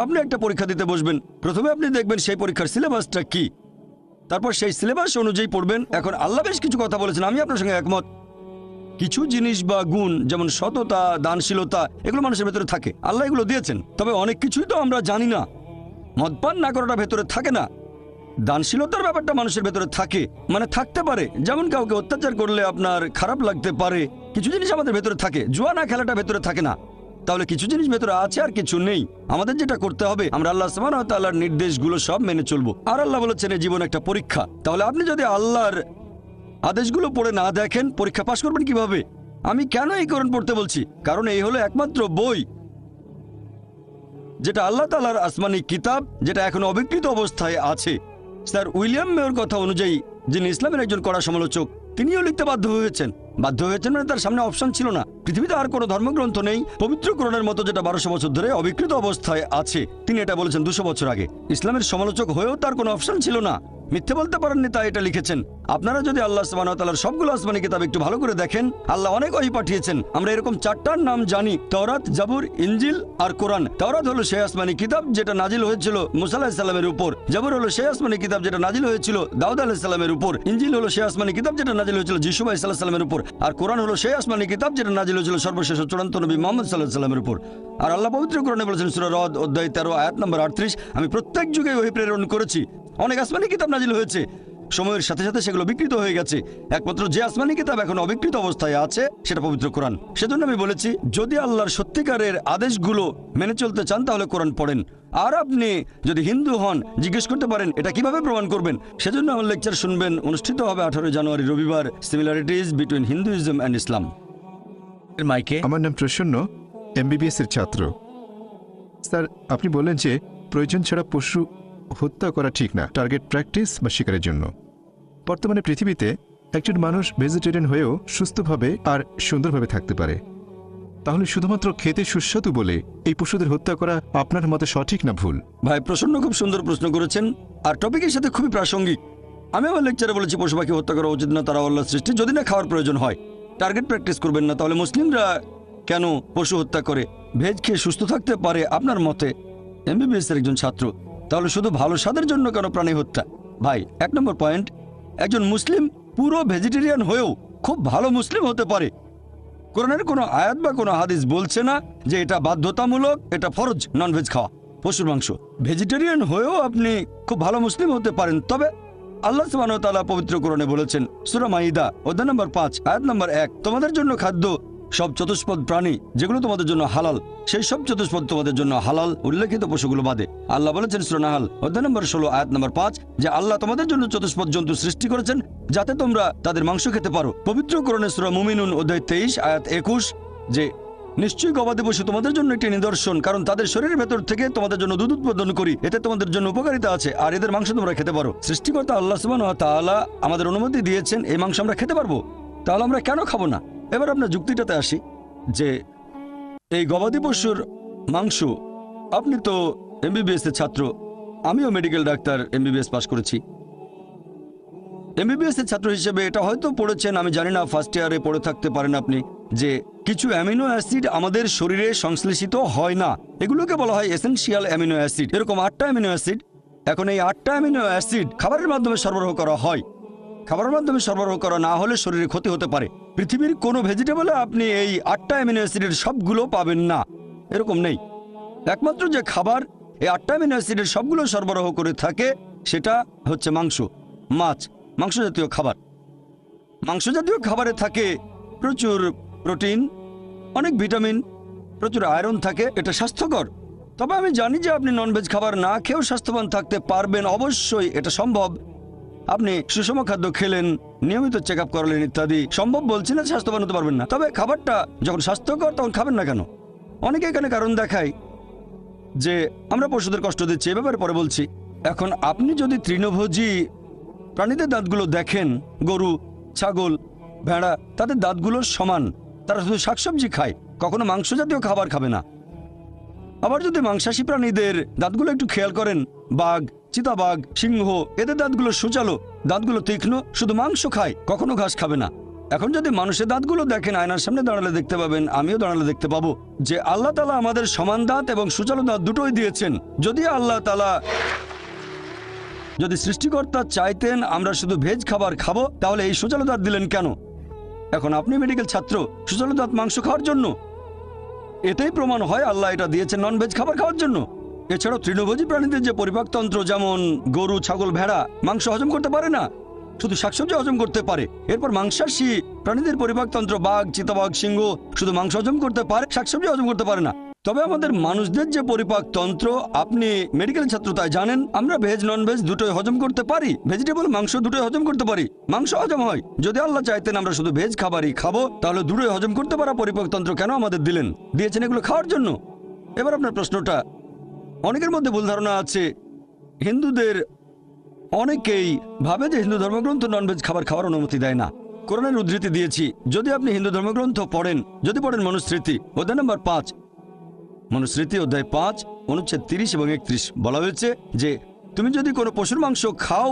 আপনি একটা পরীক্ষা দিতে বসবেন, প্রথমে আপনি দেখবেন সেই পরীক্ষার সিলেবাসটা কি, তারপর সেই সিলেবাস অনুযায়ী পড়বেন। এখন আল্লাহ বেশ কিছু কথা বলেছেন, আমি আপনার সঙ্গে একমত। কিছু জিনিস বা গুণ যেমন সততা, দানশীলতা, এগুলো মানুষের ভেতরে থাকে, আল্লাহ এগুলো দিয়েছেন। তবে অনেক কিছুই তো আমরা জানি না। মদপান না করাটা ভেতরে থাকে না, দানশীলতার ব্যাপারটা মানুষের ভেতরে থাকে, মানে থাকতে পারে। যেমন কাউকে অত্যাচার করলে আপনার খারাপ লাগতে পারে, কিছু জিনিস আমাদের ভেতরে থাকে। জুয়া না খেলাটা ভেতরে থাকে না। তাহলে কিছু জিনিস ভেতরে আছে আর কিছু নেই। আমাদের যেটা করতে হবে, আমরা আল্লাহ সুবহানাহু ওয়া তাআলার নির্দেশগুলো সব মেনে চলবো। আর আল্লাহ বলেছেন এই জীবন একটা পরীক্ষা। তাহলে আপনি যদি আল্লাহর আদেশগুলো পড়ে না দেখেন, পরীক্ষা পাশ করবেন কিভাবে? আমি কেন এই কোরআন পড়তে বলছি? কারণ এই হলো একমাত্র বই যেটা আল্লাহ তাআলার আসমানি কিতাব, যেটা এখন অবিকৃত অবস্থায় আছে। স্যার উইলিয়াম মেয়র কথা অনুযায়ী, যিনি ইসলামের একজন কড়া সমালোচক, তিনিও লিখতে বাধ্য হয়েছেন মানে তার সামনে অপশন ছিল না। পৃথিবীতে আর কোনো ধর্মগ্রন্থ নেই পবিত্র কোরআনের মতো যেটা 1200 বছর ধরে অবিকৃত অবস্থায় আছে। তিনি এটা বলেছেন 200 বছর আগে। ইসলামের সমালোচক হয়েও তার কোনো অপশন ছিল না, মিথ্যে বলতে পারেননি, তাই এটা লিখেছেন। আপনারা যদি আল্লাহ সুবহানাহু ওয়া তাআলার সবগুলো আসমানি কিতাব একটু ভালো করে দেখেন, আল্লাহ অনেক ওহী পাঠিয়েছেন। আমরা এরকম 4টার নাম জানি, তাওরাত, জাবুর, ইনজিল আর কোরআন। তাওরাত হলো সেই আসমানি কিতাব যেটা নাজিল হয়েছিল মুসা আলাইহিস সালামের উপর। জাবুর হলো সেই আসমানি কিতাব যেটা নাজিল হয়েছিল দাউদ আলাইহিস সালামের উপর। ইনজিল হলো সেই আসমানি কিতাব যেটা নাজিল হয়েছিল যিশু আলাইহিস সালামের উপর। আর কোরআন হলো সেই আসমানি কিতাব যেটা নাজিল হয়েছিল সর্বশেষ চূড়ান্ত নবী মুহাম্মদ সাল্লাল্লাহু আলাইহি সাল্লামের উপর। আর আল্লাহ পবিত্র কোরআনে বলেছেন সূরা রদ অধ্যায় 13 আয়াত নম্বর 38, আমি প্রত্যেক যুগে ওহী প্রেরণ করেছি। অনেক আসমানি কিতাব নাজিল হয়েছে, সময়ের সাথে সাথে সেগুলো বিকৃত হয়ে গেছে। একমাত্র যে আসমানি কিতাব এখন অবিকৃত অবস্থায় আছে সেটা পবিত্র কোরআন। সেজন্য আমি বলেছি, যদি আল্লাহর সত্যিকারের আদেশগুলো মেনে চলতে চান তাহলে কোরআন পড়েন। আর আপনি যদি হিন্দু হন, জিজ্ঞেস করতে পারেন এটা কিভাবে প্রমাণ করবেন। সেজন্য আমার লেকচার শুনবেন, অনুষ্ঠিত হবে 18 জানুয়ারি রবিবার, সিমিলারিটিজ বিটুইন হিন্দুইজম অ্যান্ড ইসলাম। মাইকে আমার নাম প্রসন্ন, এমবিবিএস এর ছাত্র। স্যার, আপনি বললেন যে প্রয়োজন ছাড়া পশু হত্যা করা ঠিক না, টার্গেট প্র্যাকটিস বা শিকারের জন্য। বর্তমানে পৃথিবীতে একজন মানুষ ভেজিটেরিয়ান হয়েও সুস্থভাবে আর সুন্দরভাবে থাকতে পারে। তাহলে শুধুমাত্র খেতে সুস্বাদু বলে এই পশুদের হত্যা করা আপনার মতে সঠিক না ভুল? ভাই প্রসন্ন খুব সুন্দর প্রশ্ন করেছেন, আর টপিকের সাথে খুবই প্রাসঙ্গিক। আমি আমার লেকচারে বলেছি পশু পাখি হত্যা করা উচিত না, তারা আল্লাহর সৃষ্টি, যদি না খাওয়ার প্রয়োজন হয়। টার্গেট প্র্যাকটিস করবেন না। তাহলে মুসলিমরা কেন পশু হত্যা করে? ভেজ খেয়ে সুস্থ থাকতে পারে আপনার মতে, এমবিবিএস এর একজন ছাত্র। তাহলে শুধু ভালো স্বাদের জন্য কেন প্রাণী হত্যা? ভাই 1 নম্বর পয়েন্ট, একজন মুসলিম পুরো ভেজিটেরিয়ান হয়েও খুব ভালো মুসলিম হতে পারে। কোরআনের কোনো আয়াত বা কোনো হাদিস বলছে না যে এটা বাধ্যতামূলক, এটা ফরজ ননভেজ খাওয়া, পশুর মাংস। ভেজিটেরিয়ান হয়েও আপনি খুব ভালো মুসলিম হতে পারেন। তবে আল্লাহ সুবহানাহু ওয়া তাআলা পবিত্র কোরআনে বলেছেন সূরা মাইদা অধ্যায় নম্বর 5 আয়াত নম্বর 1, তোমাদের জন্য খাদ্য সব চতুষ্পদ প্রাণী যেগুলো তোমাদের জন্য হালাল, সেই সব চতুষ্পদ তোমাদের জন্য হালাল, উল্লেখিত পশুগুলো বাদে। আল্লাহ বলেছেন সূরা নাহাল অধ্যায় নম্বর 16 আয়াত নম্বর 5 যে আল্লাহ তোমাদের জন্য চতুষ্পদ জন্তু সৃষ্টি করেছেন যাতে তোমরা তাদের মাংস খেতে পারো। পবিত্র কোরআনে সূরা মুমিনুন অধ্যায় 23 আয়াত 21 যে নিশ্চয়ই গবাদি পশু তোমাদের জন্য একটি নিদর্শন, কারণ তাদের শরীরের ভেতর থেকে তোমাদের জন্য দুধ উৎপাদন করি, এতে তোমাদের জন্য উপকারিতা আছে, আর এদের মাংস তোমরা খেতে পারো। সৃষ্টিকর্তা আল্লাহ সুবহানাহু ওয়া তাআলা আমাদের অনুমতি দিয়েছেন এই মাংস আমরা খেতে পারবো, তাহলে আমরা কেন খাবো না? এবার আপনার যুক্তিটাতে আসি যে এই গবাদি পশুর মাংস, আপনি তো এমবিবিএস এর ছাত্র, আমিও মেডিকেল ডাক্তার, এমবিবিএস পাস করেছি। এমবিবিএস এর ছাত্র হিসেবে এটা হয়তো পড়েছেন, আমি জানি না, ফার্স্ট ইয়ারে পড়ে থাকতে পারেন আপনি, যে কিছু অ্যামিনো অ্যাসিড আমাদের শরীরে সংশ্লেষিত হয় না, এগুলোকে বলা হয় এসেনশিয়াল অ্যামিনো অ্যাসিড। এরকম 8টা অ্যামিনো অ্যাসিড। এখন এই 8টা অ্যামিনো অ্যাসিড খাবারের মাধ্যমে সরবরাহ করা হয়। খাবারের মাধ্যমে সরবরাহ করা না হলে শরীরে ক্ষতি হতে পারে। পৃথিবীর কোনো ভেজিটেবলে আপনি এই 8টা অ্যামিনো অ্যাসিডের সবগুলো পাবেন না, এরকম নেই। একমাত্র যে খাবার এই 8টা অ্যামিনো অ্যাসিডের সবগুলো সরবরাহ করে থাকে, সেটা হচ্ছে মাংস, মাছ, মাংস জাতীয় খাবার। মাংস জাতীয় খাবারে থাকে প্রচুর প্রোটিন, অনেক ভিটামিন, প্রচুর আয়রন থাকে। এটা স্বাস্থ্যকর। তবে আমি জানি যে আপনি ননভেজ খাবার না খেয়েও স্বাস্থ্যবান থাকতে পারবেন, অবশ্যই এটা সম্ভব। আপনি সুষম খাদ্য খেলেন, নিয়মিত চেক আপ করালেন ইত্যাদি, সম্ভব বলছি না স্বাস্থ্যবান হতে পারবেন না। তবে খাবারটা যখন স্বাস্থ্যকর তখন খাবেন না কেন? অনেকে এখানে কারণ দেখায় যে আমরা পশুদের কষ্ট দিচ্ছি, এ ব্যাপারে পরে বলছি। এখন আপনি যদি তৃণভোজী প্রাণীদের দাঁতগুলো দেখেন, গরু, ছাগল, ভেড়া, তাদের দাঁতগুলো সমান, তারা শুধু শাকসবজি খায়, কখনো মাংস জাতীয় খাবার খাবে না। আবার যদি মাংসাশী প্রাণীদের দাঁতগুলো একটু খেয়াল করেন, বাঘ, চিতাবাঘ, সিংহ, এদের দাঁতগুলো সূচালো, দাঁতগুলো তীক্ষ্ণ, শুধু মাংস খায়, কখনো ঘাস খাবে না। এখন যদি মানুষের দাঁতগুলো দেখেন, আয়নার সামনে দাঁড়ালে দেখতে পাবেন, আমিও দাঁড়ালে দেখতে পাবো যে আল্লাহ তাআলা আমাদের সমান দাঁত এবং সূচালো দাঁত দুটোই দিয়েছেন। যদি আল্লাহ তাআলা, যদি সৃষ্টিকর্তা চাইতেন আমরা শুধু ভেজ খাবার খাবো, তাহলে এই সূচালো দাঁত দিলেন কেন? এখন আপনি মেডিকেল ছাত্র, সূচালো দাঁত মাংস খাওয়ার জন্য? এটাই প্রমাণ হয় আল্লাহ এটা দিয়েছেন ননভেজ খাবার খাওয়ার জন্য। এছাড়াও তৃণভোজী প্রাণীদের যে পরিপাকতন্ত্র, যেমন গরু, ছাগল, ভেড়া মাংস হজম করতে পারে না, শুধু শাকসবজি হজম করতে পারে। এরপর মাংসাশী প্রাণীদের পরিপাকতন্ত্র, বাঘ, চিতাবাঘ, সিংহ শুধু মাংস হজম করতে পারে, শাকসবজি হজম করতে পারে না। তবে আমাদের মানুষদের যে পরিপাকতন্ত্র, আপনি মেডিকেল ছাত্র তাই জানেন, আমরা ভেজ ননভেজ দুটোই হজম করতে পারি, ভেজিটেবল মাংস দুটোই হজম করতে পারি, মাংস হজম হয়। যদি আল্লাহ চাইতেন আমরা শুধু ভেজ খাবারই খাবো, তাহলে দুটোই হজম করতে পারা পরিপাকতন্ত্র কেন আমাদের দিলেন? দিয়েছেন এগুলো খাওয়ার জন্য। এবার আপনার প্রশ্নটা, অনেকের মধ্যে ভুল ধারণা আছে, হিন্দুদের অনেকেই ভাবে যে হিন্দু ধর্মগ্রন্থ ননভেজ খাবার খাওয়ার অনুমতি দেয় না। কোরআনের উদ্ধৃতি দিয়েছি, যদি আপনি হিন্দু ধর্মগ্রন্থ পড়েন, যদি পড়েন মনুস্মৃতি অধ্যায় নম্বর 5, মনুস্মৃতি অধ্যায় 5 অনুচ্ছেদ 30 এবং 31, বলা হয়েছে যে তুমি যদি কোনো পশুর মাংস খাও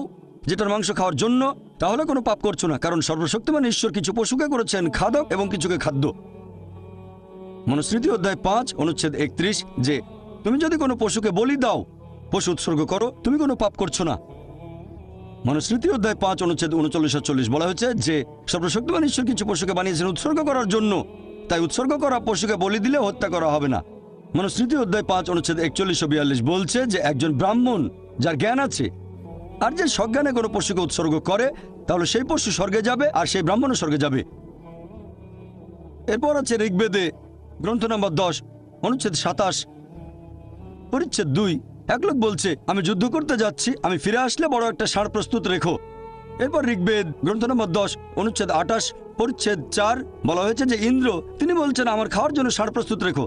যেটার মাংস খাওয়ার জন্য, তাহলে কোনো পাপ করছো না, কারণ সর্বশক্তিমান ঈশ্বর কিছু পশুকে করেছেন খাদক এবং কিছুকে খাদ্য। মনুস্মৃতি অধ্যায় 5 অনুচ্ছেদ 31, যে তুমি যদি কোনো পশুকে বলি দাও, পশু উৎসর্গ করো, তুমি কোনো পাপ করছো না। মনুস্মৃতি অধ্যায় 5 অনুচ্ছেদ 39-40 বলা হয়েছে যে সর্বশক্তিমান ঈশ্বর কিছু পশুকে বানিয়েছেন উৎসর্গ করার জন্য, তাই উৎসর্গ করা পশুকে বলি দিলে হত্যা করা হবে না। মনুস্মৃতি অধ্যায় 5 অনুচ্ছেদ 41-42 বলছে যে একজন ব্রাহ্মণ যার জ্ঞান আছে আর যে সজ্ঞানে কোনো পশুকে উৎসর্গ করে, তাহলে সেই পশু স্বর্গে যাবে আর সেই ব্রাহ্মণও স্বর্গে যাবে। এরপর আছে ঋগ্বেদে গ্রন্থ নম্বর 10 অনুচ্ছেদ 27 পরিচ্ছেদ 2, এক লোক বলছে আমি যুদ্ধ করতে যাচ্ছি, আমি ফিরে আসলে বড় একটা ষাঁড় প্রস্তুত রেখো। এরপর ঋগ্বেদ গ্রন্থ নম্বর 10 অনুচ্ছেদ 28 পরিচ্ছেদ 4 বলা হয়েছে যে ইন্দ্র তিনি বলছেন আমার খাওয়ার জন্য ষাঁড় প্রস্তুত রেখো,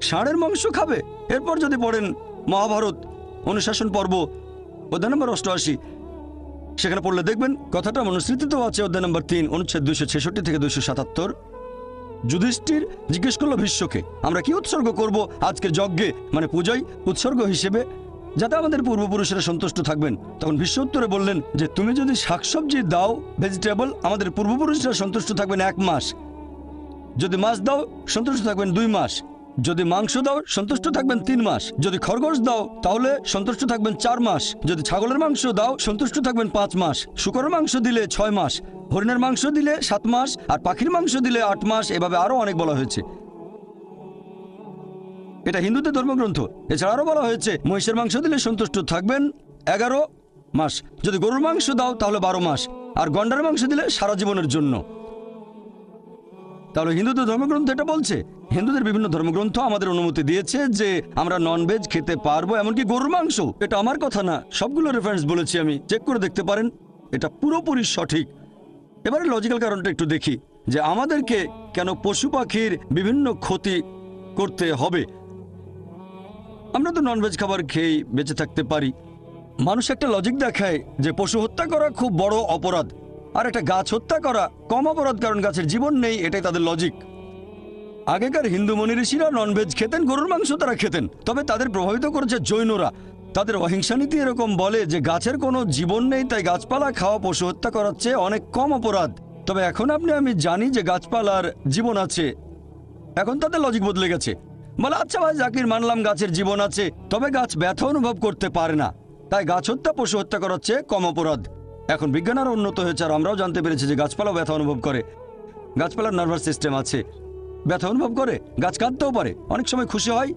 ষাঁড়ের মাংস খাবে। এরপর যদি পড়েন মহাভারত অনুশাসন পর্ব অধ্যায় নম্বর 88, সেখানে পড়লে দেখবেন কথাটা মনুস্মৃতিতেও আছে অধ্যায় নম্বর 3 অনুচ্ছেদ 266 থেকে 277। যুধিষ্ঠির জিজ্ঞেস করলো ভীষ্মকে আমরা কি উৎসর্গ করব আজকে যজ্ঞে, মানে পূজায় উৎসর্গ হিসেবে, যাতে আমাদের পূর্বপুরুষেরা সন্তুষ্ট থাকবেন। তখন ভীষ্ম উত্তরে বললেন যে তুমি যদি শাকসবজি দাও, ভেজিটেবল, আমাদের পূর্বপুরুষরা সন্তুষ্ট থাকবেন 1 মাস, যদি মাছ দাও সন্তুষ্ট থাকবেন 2 মাস, যদি মাংস দাও সন্তুষ্ট থাকবেন 3 মাস, যদি খরগোশ দাও তাহলে সন্তুষ্ট থাকবেন 4 মাস, যদি ছাগলের মাংস দাও সন্তুষ্ট থাকবেন 5 মাস, শূকরের মাংস দিলে 6 মাস, হরিণের মাংস দিলে 7 মাস, আর পাখির মাংস দিলে 8 মাস। এভাবে আরো অনেক বলা হয়েছে। এটা হিন্দুদের ধর্মগ্রন্থ। এছাড়া আরো বলা হয়েছে মহিষের মাংস দিলে সন্তুষ্ট থাকবেন 11 মাস, যদি গরুর মাংস দাও তাহলে 12 মাস, আর গন্ডারের মাংস দিলে সারা জীবনের জন্য। তাহলে হিন্দুদের ধর্মগ্রন্থ এটা বলছে। হিন্দুদের বিভিন্ন ধর্মগ্রন্থ আমাদের অনুমতি দিয়েছে যে আমরা ননভেজ খেতে পারবো, এমনকি গরুর মাংস। এটা আমার কথা না, সবগুলো রেফারেন্স বলেছি আমি, চেক করে দেখতে পারেন, এটা পুরোপুরি সঠিক। এবারে লজিক্যাল কারণটা একটু দেখি যে আমাদেরকে কেন পশু পাখির বিভিন্ন ক্ষতি করতে হবে। আমরা তো ননভেজ খাবার খেয়েই বেঁচে থাকতে পারি। মানুষ একটা লজিক দেখায় যে পশু হত্যা করা খুব বড় অপরাধ, আর একটা গাছ হত্যা করা কম অপরাধ, কারণ গাছের জীবন নেই, এটাই তাদের লজিক। আগেকার হিন্দু মুনি ঋষিরা ননভেজ খেতেন, গরুর মাংস তারা খেতেন, তবে তাদের প্রভাবিত করেছে জৈনরা। তাদের অহিংসা নীতি এরকম বলে যে গাছের কোনো জীবন নেই, তাই গাছপালা খাওয়া পশু হত্যা করার চেয়ে অনেক কম অপরাধ। তবে এখন আমি জানি যে গাছপালার জীবন আছে, এখন তাদের লজিক বদলে গেছে। বলে আচ্ছা ভাই জাকির, মানলাম গাছের জীবন আছে, তবে গাছ ব্যথা অনুভব করতে পারে না, তাই গাছ হত্যা পশু হত্যা করার চেয়ে কম অপরাধ। এখন বিজ্ঞান আরও উন্নত হয়েছে আর আমরাও জানতে পেরেছি যে গাছপালাও ব্যথা অনুভব করে। গাছপালার নার্ভাস সিস্টেম আছে, ব্যথা অনুভব করে, গাছ কাঁদতেও পারে, অনেক সময় খুশি হয়,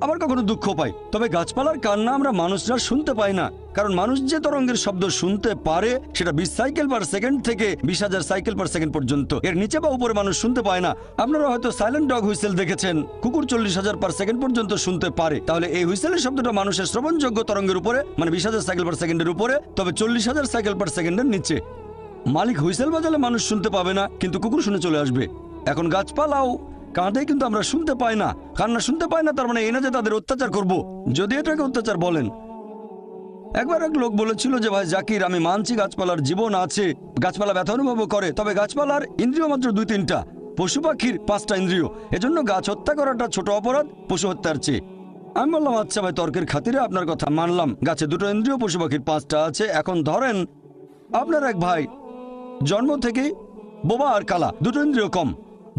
আবার কখনো দুঃখ পাই। তবে গাছপালার কান্না আমরা মানুষরা শুনতে পাই না, কারণ মানুষ যে তরঙ্গের শব্দ শুনতে পারে সেটা 20 সাইকেল পার সেকেন্ড থেকে 20,000 সাইকেল পার সেকেন্ড পর্যন্ত। এর নিচে বা উপরে মানুষ শুনতে পায় না। আপনারা হয়তো সাইলেন্ট ডগ হুইসেল দেখেছেন, কুকুর 40,000 পার সেকেন্ড পর্যন্ত শুনতে পারে। তাহলে এই হুইসেলের শব্দটা মানুষের শ্রবণযোগ্য তরঙ্গের উপরে, মানে 20,000 সাইকেল পার সেকেন্ডের উপরে, তবে 40,000 সাইকেল পার সেকেন্ডের নিচে। মালিক হুইসেল বাজালে মানুষ শুনতে পাবে না, কিন্তু কুকুর শুনে চলে আসবে। এখন গাছপালাও কাঁদে, কিন্তু আমরা শুনতে পাই না। কান্না শুনতে পাই না, তার মানে এই না যে তাদের অত্যাচার করব, যদি এটাকে অত্যাচার বলেন। একবার এক লোক বলেছিল যে ভাই জাকির, আমি মানছি গাছপালার জীবন আছে, গাছপালা ব্যথা অনুভব করে, তবে গাছপালার ইন্দ্রিয় মাত্র 2-3টা, পশু পাখির 5টা ইন্দ্রিয়। এজন্য গাছ হত্যা করাটা ছোট অপরাধ পশু হত্যার চেয়ে। আমি বললাম আচ্ছা ভাই, তর্কের খাতিরে আপনার কথা মানলাম, গাছে 2টো ইন্দ্রিয়, পশু পাখির 5টা আছে। এখন ধরেন আপনার এক ভাই জন্ম থেকেই বোবা আর কালা, 2টো ইন্দ্রিয় কম,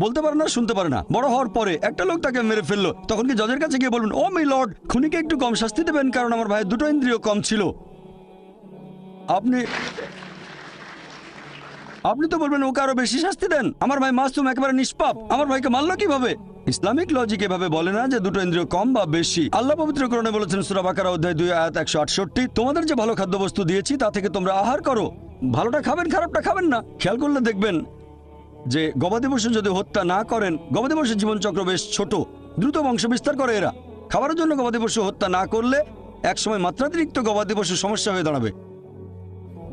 বলতে পারে না, শুনতে পারে না। বড় হওয়ার পরে একটা লোক তাকে মেরে ফেললো, তখন কি জজের কাছে গিয়ে বলবেন, ও মাই লর্ড, খুনিকে একটু কম শাস্তি দেবেন কারণ আমার ভাইয়ের 2টো ইন্দ্রিয় কম ছিল? আপনি তো বলবেন ওকে আরো বেশি শাস্তি দেন, আমার ভাই মাসুম, একেবারে নিষ্পাপ, আমার ভাইকে মারলো কিভাবে? ইসলামিক লজিক এভাবে বলে না যে 2টো ইন্দ্রিয় কম বা বেশি। আল্লাহ পবিত্র কোরআনে বলেছেন সূরা বাকারা অধ্যায় 2 আয়াত 168, তোমাদের যে ভালো খাদ্যবস্তু দিয়েছি তা থেকে তোমরা আহার করো, ভালোটা খাবেন, খারাপটা খাবেন না। খেয়াল করলে দেখবেন যে গবাদি পশু যদি হত্যা না করেন, গবাদি পশুর জীবনচক্র বেশ ছোট, দ্রুত বংশ বিস্তার করে এরা। খাবারের জন্য গবাদি পশু হত্যা না করলে একসময় মাত্রাতিরিক্ত গবাদি পশু সমস্যা হয়ে দাঁড়াবে।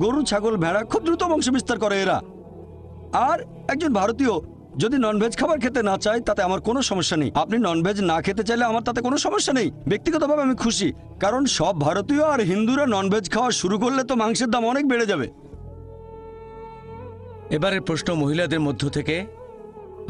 গরু, ছাগল, ভেড়া খুব দ্রুত বংশ বিস্তার করে এরা। আর একজন ভারতীয় যদি ননভেজ খাবার খেতে না চায় তাতে আমার কোনো সমস্যা নেই। আপনি ননভেজ না খেতে চাইলে আমার তাতে কোনো সমস্যা নেই, ব্যক্তিগতভাবে আমি খুশি, কারণ সব ভারতীয় আর হিন্দুরা ননভেজ খাওয়া শুরু করলে তো মাংসের দাম অনেক বেড়ে যাবে। এবারের প্রশ্ন মহিলাদের মধ্য থেকে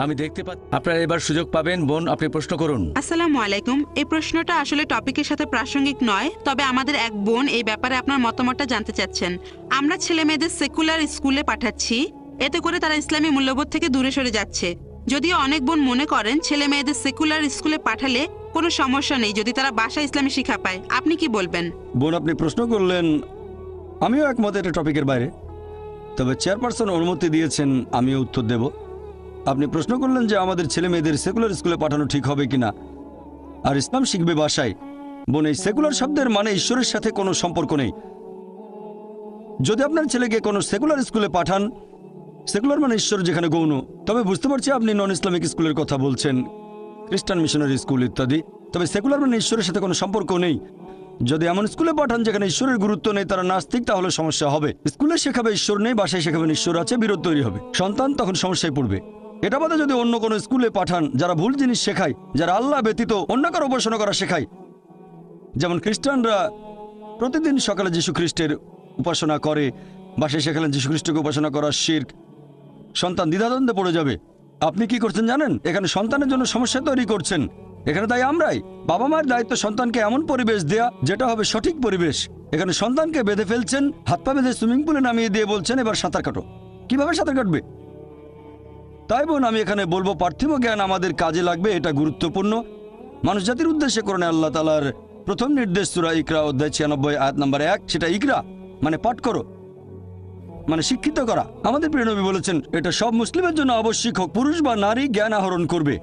আমি দেখতে পাচ্ছি। আপনারা এবার সুযোগ পাবেন। বোন, আপনি প্রশ্ন করুন। আসসালামু আলাইকুম। এই প্রশ্নটা আসলে টপিকের সাথে প্রাসঙ্গিক নয়, তবে আমাদের এক বোন এই ব্যাপারে আপনার মতামতটা জানতে চাচ্ছেন। আমরা ছেলে মেয়েদের সেকুলার স্কুলে পাঠাচ্ছি, এতে করে তারা ইসলামী মূল্যবোধ থেকে দূরে সরে যাচ্ছে। যদিও অনেক বোন মনে করেন ছেলে মেয়েদের সেকুলার স্কুলে পাঠালে কোনো সমস্যা নেই যদি তারা বাসায় ইসলামী শিক্ষা পায়। আপনি কি বলবেন? বোন, আপনি প্রশ্ন করলেন, আমিও একমত এটা টপিকের বাইরে, তবে চেয়ারপারসন অনুমতি দিয়েছেন, আমিও উত্তর দেব। আপনি প্রশ্ন করলেন যে আমাদের ছেলে মেয়েদের সেকুলার স্কুলে পাঠানো ঠিক হবে কিনা, আর ইসলাম শিখবে বাসায়। বোন, এই সেকুলার শব্দের মানে ঈশ্বরের সাথে কোনো সম্পর্ক নেই। যদি আপনার ছেলেকে কোনো সেকুলার স্কুলে পাঠান, সেকুলার মানে ঈশ্বর যেখানে গৌণ, তবে বুঝতে পারছি আপনি নন ইসলামিক স্কুলের কথা বলছেন, খ্রিস্টান মিশনারি স্কুল ইত্যাদি, তবে সেকুলার মানে ঈশ্বরের সাথে কোনো সম্পর্ক নেই। যদি এমন স্কুলে পাঠান যেখানে ঈশ্বরের গুরুত্ব নেই, তারা নাস্তিক, তাহলে সমস্যা হবে। স্কুলে শেখাবে ঈশ্বর নেই, বাসায় শেখাবেন ঈশ্বর আছে, বিরোধ তৈরি হবে, সন্তান তখন সমস্যায় পড়বে। এটা বাদে যদি অন্য কোনো স্কুলে পাঠান যারা ভুল জিনিস শেখায়, যারা আল্লাহ ব্যতীত অন্য কারো উপাসনা করা শেখায়, যেমন খ্রিস্টানরা প্রতিদিন সকালে যীশু খ্রিস্টের উপাসনা করে, বাসায় শেখালেন যীশু খ্রিস্টকে উপাসনা করা শিরক, সন্তান দ্বিধাদ্বন্দ্বে পড়ে যাবে। আপনি কি করছেন জানেন? এখানে সন্তানের জন্য সমস্যা তৈরি করছেন। এখানে তাই আমরাই, বাবা মায়ের দায়িত্ব সন্তানকে এমন পরিবেশ দেয়া যেটা হবে সঠিক পরিবেশ। এখানে সন্তানকে বেঁধে ফেলছেন, হাত পা বেঁধে সুইমিং পুলে নামিয়ে দিয়ে বলছেন এবার সাঁতার কাটো। কিভাবে সাঁতার কাটবে? তাই বোন, আমি এখানে বলবো পার্থিব জ্ঞান আমাদের কাজে লাগবে, এটা গুরুত্বপূর্ণ। মানুষ জাতির উদ্দেশ্যে কোরআনে আল্লাহ তাআলার প্রথম নির্দেশ সূরা ইকরা অধ্যায় 96 আয়াত নম্বর 1, সেটা ইকরা মানে পাঠ করো, মানে শিক্ষিত করা। আমাদের প্রিয় নবী বলেছেন এটা সব মুসলিমের জন্য আবশ্যিক, হোক পুরুষ বা নারী জ্ঞান আহরণ করবে।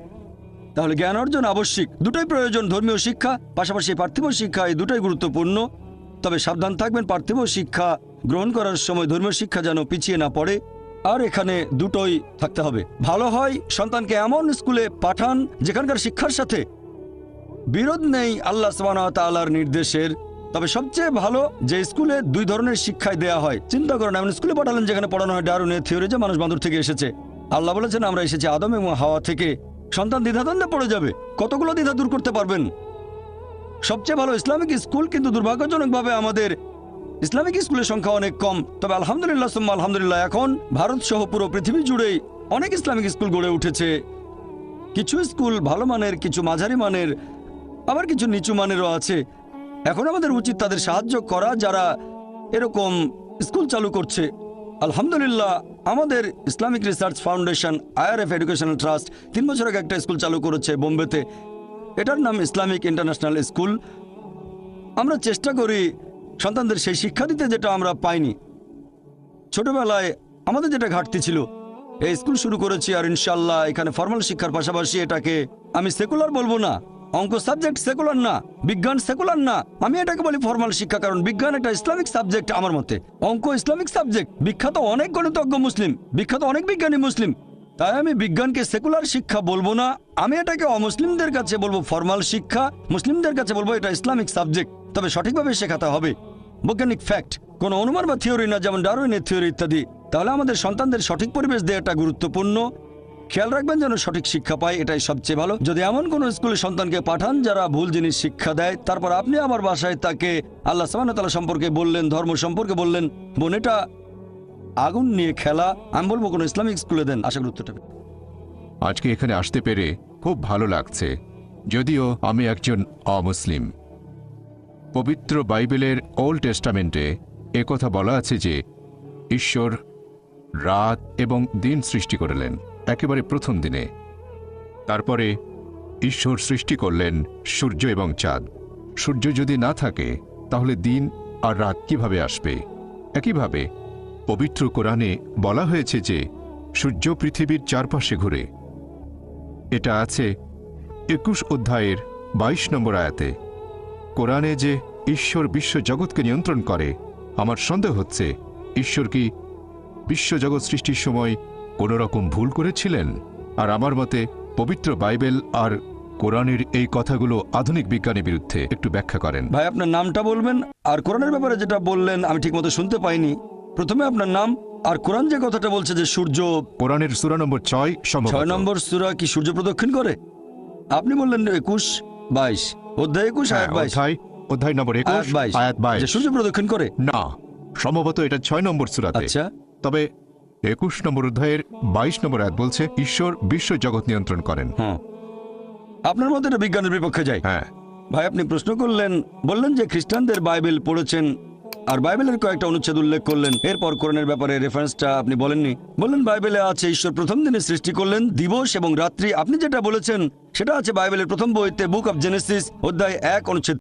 তাহলে জ্ঞান অর্জন আবশ্যিক, দুটোই প্রয়োজন, ধর্মীয় শিক্ষা পাশাপাশি পার্থিব শিক্ষা, এই দুটোই গুরুত্বপূর্ণ। তবে সাবধান থাকবেন পার্থিব শিক্ষা গ্রহণ করার সময় ধর্মীয় শিক্ষা যেন পিছিয়ে না পড়ে। আর এখানে দুটোই থাকতে হবে। ভালো হয় সন্তানকে এমন স্কুলে পাঠান যেখানকার শিক্ষার সাথে বিরোধ নেই আল্লাহ সুবহানাহু ওয়া তাআলার নির্দেশের। তবে সবচেয়ে ভালো যে স্কুলে দুই ধরনের শিক্ষাই দেয়া হয়। চিন্তা করেন, এমন স্কুলে পাঠালেন যেখানে পড়ানো হয় ডারউইনের থিওরি যে মানুষ বাঁদর থেকে এসেছে। আল্লাহ বলেছেন আমরা এসেছি আদম এবং হাওয়া থেকে। সন্তান দ্বিধাদ্বন্দ্বে পড়ে যাবে। কতগুলো দ্বিধা দূর করতে পারবেন? সবচেয়ে ভালো ইসলামিক স্কুল, কিন্তু দুর্ভাগ্যজনকভাবে আমাদের ইসলামিক স্কুলের সংখ্যা অনেক কম। তবে আলহামদুলিল্লাহ সুম্মা আলহামদুলিল্লাহ, এখন ভারত সহ পুরো পৃথিবী জুড়েই অনেক ইসলামিক স্কুল গড়ে উঠেছে। কিছু স্কুল ভালো মানের, কিছু মাঝারি মানের, আবার কিছু নিচু মানেরও আছে। এখন আমাদের উচিত তাদের সাহায্য করা যারা এরকম স্কুল চালু করছে। আলহামদুলিল্লাহ, আমাদের Islamic research foundation IRF educational trust 3 বছর আগে একটা স্কুল চালু করেছে বোম্বেতে। এটার নাম ইসলামিক ইন্টারন্যাশনাল স্কুল। আমরা চেষ্টা করি সন্তানদের সেই শিক্ষা দিতে যেটা আমরা পাইনি ছোটবেলায়, আমাদের যেটা ঘাটতি ছিল। এই স্কুল শুরু করেছি, আর ইনশাল্লাহ এখানে ফর্মাল শিক্ষার পাশাপাশি এটাকে আমি সেকুলার বলবো না, অঙ্ক সাবজেক্ট সেকুলার না, বিজ্ঞান সেকুলার না। আমি এটাকে বলি ফর্মাল শিক্ষা, কারণ বিজ্ঞান একটা ইসলামিক সাবজেক্ট আমার মতে। অঙ্ক ইসলামিক সাবজেক্ট, বিখ্যাত অনেক গণিতজ্ঞ মুসলিম, বিখ্যাত অনেক বিজ্ঞানী মুসলিম। তাই আমি বিজ্ঞানকে সেকুলার শিক্ষা বলবো না, আমি এটাকে অমুসলিমদের কাছে বলবো ফর্মাল শিক্ষা, মুসলিমদের কাছে বলবো এটা ইসলামিক সাবজেক্ট। তবে সঠিকভাবে শেখাতে হবে, বৈজ্ঞানিক ফ্যাক্ট, কোনো অনুমান বা থিওরি না, যেমন ডারউইনের থিওরি ইত্যাদি। তাহলে আমাদের সন্তানদের সঠিক পরিবেশ দেওয়াটা গুরুত্বপূর্ণ। খেয়াল রাখবেন যেন সঠিক শিক্ষা পায়, এটাই সবচেয়ে ভালো। যদি এমন কোনো স্কুলে সন্তানকে পাঠান যারা ভুল জিনিস শিক্ষা দেয়, তারপর আপনি আমার বাসায় তাকে আল্লাহ সুবহানাহু ওয়া তাআলা সম্পর্কে বললেন, ধর্ম সম্পর্কে বললেন, বোন এটা আগুন নিয়ে খেলা, আমি বলবো কোনো ইসলামিক স্কুলে দেন, আশা করি উত্তরটা পেয়ে। আজকে এখানে আসতে পেরে খুব ভালো লাগছে, যদিও আমি একজন অমুসলিম। পবিত্র বাইবেলের ওল্ড টেস্টামেন্টে একথা বলা আছে যে ঈশ্বর রাত এবং দিন সৃষ্টি করলেন একেবারে প্রথম দিনে। তারপরে ঈশ্বর সৃষ্টি করলেন সূর্য এবং চাঁদ। সূর্য যদি না থাকে তাহলে দিন আর রাত কিভাবে আসবে? একইভাবে পবিত্র কোরআনে বলা হয়েছে যে সূর্য পৃথিবীর চারপাশে ঘুরে। এটা আছে 21 অধ্যায়ের 22 নম্বর আয়াতে। কোরআনে যে ঈশ্বর বিশ্বজগৎকে নিয়ন্ত্রণ করে, আমার সন্দেহ হচ্ছে ঈশ্বর কি বিশ্বজগৎ সৃষ্টির সময় কোনো রকম ভুল করেছিলেন? আর আমার মতে পবিত্র বাইবেল আর কোরআনের এই কথাগুলো আধুনিক বিজ্ঞানের বিরুদ্ধে। একটু ব্যাখ্যা করেন। ভাই আপনার নামটা বলবেন, আর কোরআনের ব্যাপারে যেটা বললেন আমি ঠিকমতো শুনতে পাইনি। প্রথমে আপনার নাম, আর কোরআন যে কথাটা বলছে যে সূর্য, কোরআনের সূরা নম্বর 6 6 নম্বর সূরা কি সূর্য প্রদক্ষিণ করে? আপনি বললেন 21, 22, অধ্যায় 21 আয়াত 22, অধ্যায় নম্বর 21 আয়াত 22 যে সূর্য প্রদক্ষিণ করে। না, সম্ভবত এটা 6 নম্বর সূরাতে। আচ্ছা, তবে 21 নম্বর অধ্যায়ের 22 নম্বর আয়াত বলছে ঈশ্বর বিশ্বজগৎ নিয়ন্ত্রণ করেন। হ্যাঁ, আপনার মতে এটা বিজ্ঞানের বিপক্ষে যায়। হ্যাঁ, ভাই আপনি প্রশ্ন করলেন, বললেন যে খ্রিস্টানদের বাইবেল পড়েছেন আর বাইবেলের কয়েকটা অনুচ্ছেদ উল্লেখ করলেন। এরপর কোরআনের ব্যাপারে রেফারেন্সটা আপনি বলেননি। বললেন বাইবেলে আছে ঈশ্বর প্রথম দিনে সৃষ্টি করলেন দিবস এবং রাত্রি। আপনি যেটা বলেছেন সেটা আছে বাইবেলের প্রথম বইতে, বুক অব জেনেসিস অধ্যায় 1 অনুচ্ছেদ